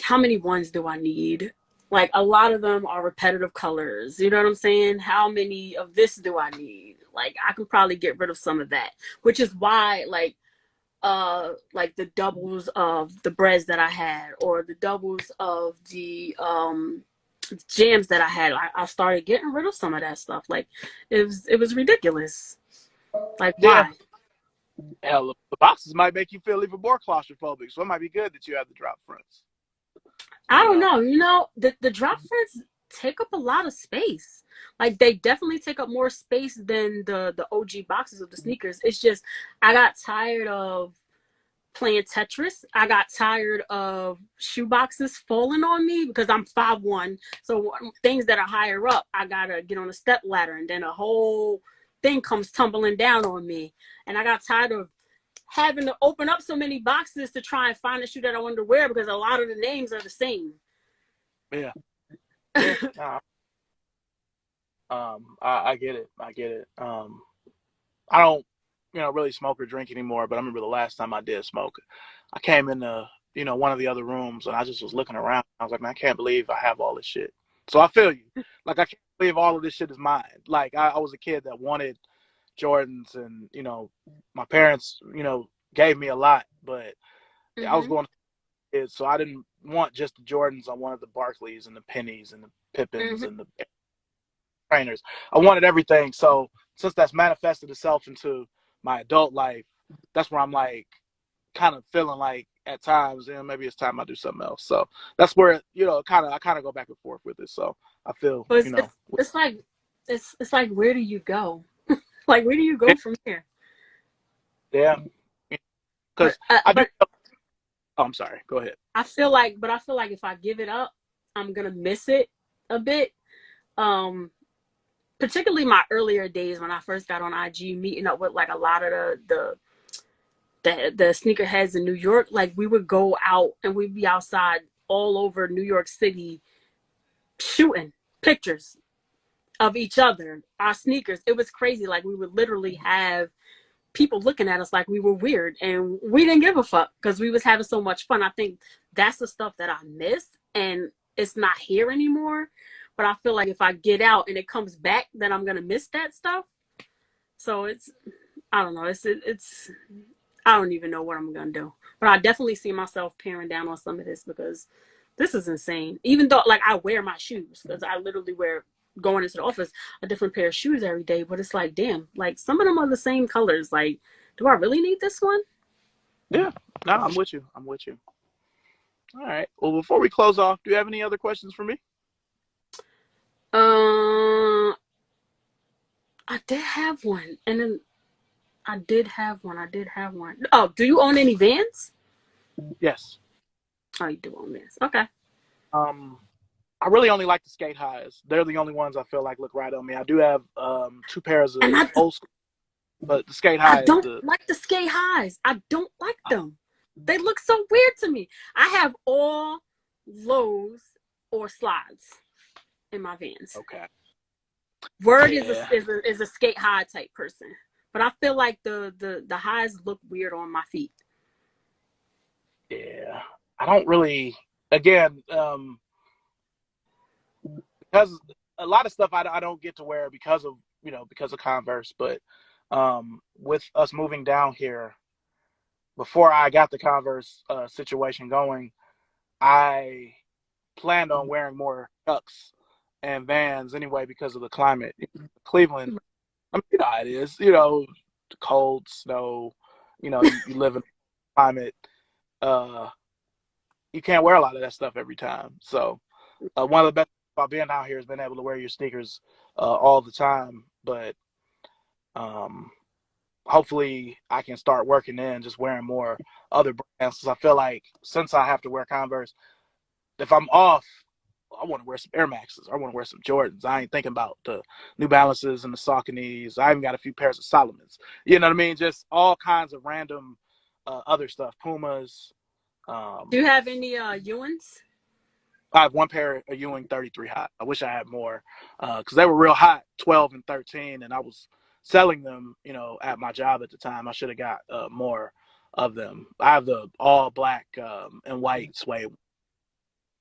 how many ones do I need? Like a lot of them are repetitive colors. You know what I'm saying? How many of this do I need? Like I can probably get rid of some of that, which is why like like the doubles of the breads that I had, or the doubles of the jams that I had. I started getting rid of some of that stuff. Like it was ridiculous. Like Yeah. why? Hell, the boxes might make you feel even more claustrophobic, so it might be good that you have the drop fronts. I You don't know. know. The drop fronts take up a lot of space. Like they definitely take up more space than the OG boxes of the sneakers. It's just I got tired of playing Tetris. I got tired of shoe boxes falling on me because I'm 5'1". So things that are higher up, I gotta get on a step ladder, and then a whole thing comes tumbling down on me. And I got tired of having to open up so many boxes to try and find a shoe that I wanted to wear because a lot of the names are the same. Yeah. Yeah. Nah, I get it. I get it. I don't, really smoke or drink anymore, but I remember the last time I did smoke, I came into, one of the other rooms and I just was looking around. I was like, man, I can't believe I have all this shit. So I feel you. Like, I can't believe all of this shit is mine. Like, I was a kid that wanted Jordans and, my parents, gave me a lot, but I was Mm-hmm. going to kids, so I didn't want just the Jordans. I wanted the Barclays and the Pennies and the Pippins Mm-hmm. and the trainers. I wanted everything. So since that's manifested itself into my adult life, that's where I'm like kind of feeling like at times, maybe it's time I do something else. So that's where I kind of go back and forth with it. So I feel But it's like it's like where do you go? Like where do you go from here? yeah, But because I do. but Oh, I'm sorry. Go ahead. I feel like if I give it up, I'm gonna miss it a bit. Um, Particularly my earlier days when I first got on IG, meeting up with like a lot of the sneakerheads in New York. Like we would go out and we'd be outside all over New York City shooting pictures of each other, our sneakers. It was crazy. Like we would literally have people looking at us like we were weird, and we didn't give a fuck because we was having so much fun. I think that's the stuff that I miss, and it's not here anymore. But I feel like if I get out and it comes back, then I'm gonna miss that stuff. So I don't know. It's I don't even know what I'm gonna do. But I definitely see myself paring down on some of this because this is insane. Even though like I wear my shoes because I literally wear going into the office a different pair of shoes every day. But it's like, damn, like some of them are the same colors. Like, do I really need this one? Yeah. No, I'm with you. I'm with you. All right. Well, before we close off, do you have any other questions for me? Uh, I did have one, and then I did have one. I did have one. Oh, do you own any Vans? Yes. Oh, you do own Vans. Okay. Um, I really only like the skate highs. They're the only ones I feel like look right on me. I do have two pairs And of old school, but the skate I high is don't the like the skate highs. I don't like them. They look so weird to me. I have all lows or slides in my Vans. okay. Word Yeah, is a skate high type person, but I feel like the highs look weird on my feet. yeah. I don't really. Again, because a lot of stuff I don't get to wear because of Converse. But with us moving down here, before I got the Converse situation going, I planned on wearing more Chucks and Vans anyway because of the climate. Cleveland, I mean, you know how it is. Cold, snow. You live in a climate. Uh, you can't wear a lot of that stuff every time. So one of the best about being out here has been able to wear your sneakers all the time. But um, hopefully, I can start working in just wearing more other brands. Because I feel like since I have to wear Converse, if I'm off, I want to wear some Air Maxes. I want to wear some Jordans. I ain't thinking about the New Balances and the Sauconys. I even got a few pairs of Solomons. You know what I mean? Just all kinds of random other stuff. Pumas. Do Um, you have any Ewans? I have one pair of Ewing 33 hot. I wish I had more because they were real hot, 12 and 13, and I was selling them, at my job at the time. I should have got more of them. I have the all black and white suede.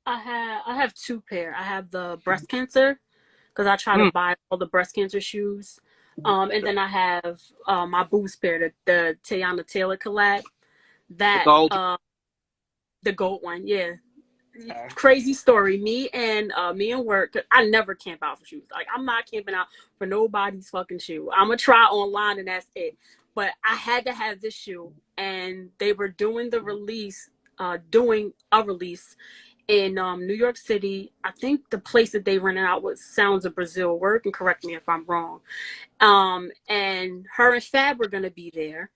I have two pair. I have the breast cancer because I try to Mm, buy all the breast cancer shoes. And then I have my boost pair, the Tayana Taylor collab. The That gold. the gold one, yeah. Okay. Crazy story. Me and work. I never camp out for shoes. Like I'm not camping out for nobody's fucking shoe. I'm gonna try online and that's it. But I had to have this shoe, and they were doing doing a release in New York City. I think the place that they rented out was Sounds of Brazil. Work and correct me if I'm wrong. And her and Fab were gonna be there,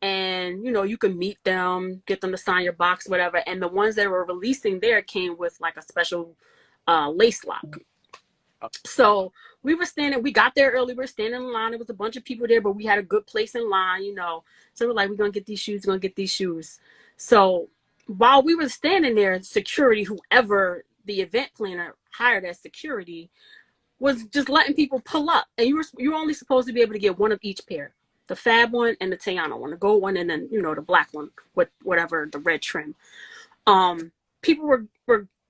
and you can meet them, get them to sign your box, whatever. And the ones that were releasing there came with like a special lace lock. So we got there early, we were standing in line, there was a bunch of people there, but we had a good place in line. So we're like, we're gonna get these shoes. So while we were standing there, security, whoever the event planner hired as security, was just letting people pull up, and you were only supposed to be able to get one of each pair, the Fab one and the Tayana one, the gold one, and then the black one with whatever the red trim. People were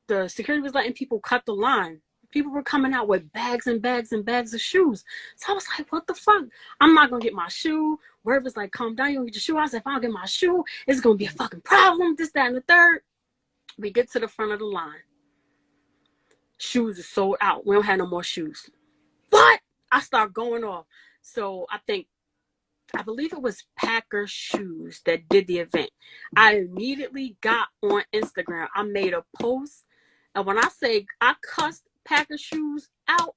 the security was letting people cut the line. People were coming out with bags and bags and bags of shoes. So I was like, what the fuck? I'm not gonna get my shoe. Word was like, calm down, you gonna get your shoe. I was like, if I don't get my shoe, it's gonna be a fucking problem. This, that, and the third. We get to the front of the line. Shoes are sold out. We don't have no more shoes. What? I start going off. So I believe it was Packer Shoes that did the event. I immediately got on Instagram. I made a post. And when I say I cussed Packer Shoes out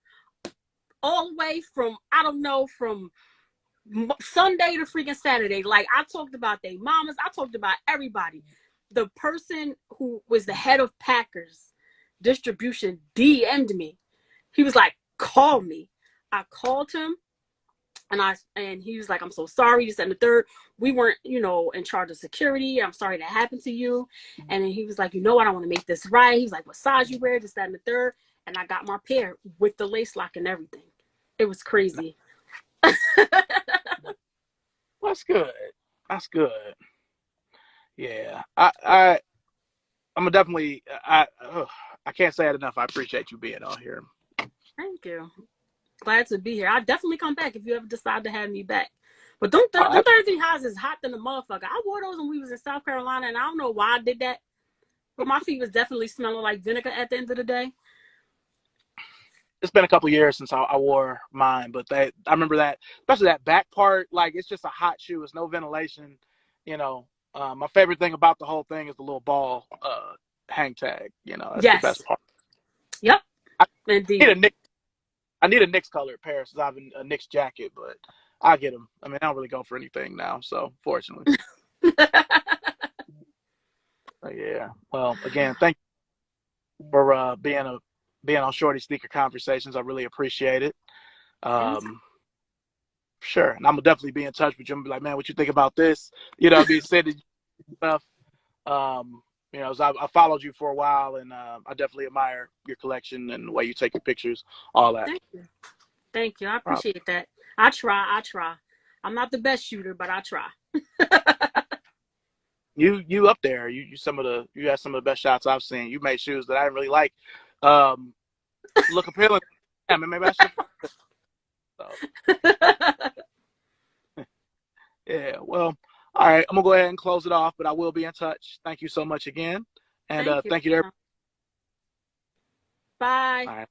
all the way from, I don't know, from Sunday to freaking Saturday. Like, I talked about their mamas. I talked about everybody. The person who was the head of Packers distribution DM'd me. He was like, call me. I called him, and he was like, I'm so sorry, this and the third. We weren't, in charge of security. I'm sorry that happened to you. And then he was like, I want to make this right. He was like, what size you wear, this, that, and the third. And I got my pair with the lace lock and everything. It was crazy. That's good. That's good. Yeah. I'm gonna definitely. I can't say it enough. I appreciate you being on here. Thank you. Glad to be here. I'll definitely come back if you ever decide to have me back. But them 33 highs is hot than the motherfucker. I wore those when we was in South Carolina, and I don't know why I did that. But my feet was definitely smelling like vinegar at the end of the day. It's been a couple years since I wore mine, but I remember that, especially that back part. Like, it's just a hot shoe. It's no ventilation. My favorite thing about the whole thing is the little ball hang tag. That's the best part. Yep. Indeed. I need a Knicks colored pair since I have a Knicks jacket, but I'll get them. I mean, I don't really go for anything now, so fortunately. Yeah. Well, again, thank you for being on Shorty Sneaker Conversations. I really appreciate it. Sure. And I'm gonna definitely be in touch with you and be like, man, what you think about this? Sending stuff. So I followed you for a while, and I definitely admire your collection and the way you take your pictures, all that. Thank you. I appreciate that. I try. I'm not the best shooter, but I try. You up there. You had some of the best shots I've seen. You made shoes that I didn't really like. Look appealing. Yeah, maybe I should. So. Yeah. Well. All right, I'm gonna go ahead and close it off, but I will be in touch. Thank you so much again, and thank you to everybody. Bye. All right.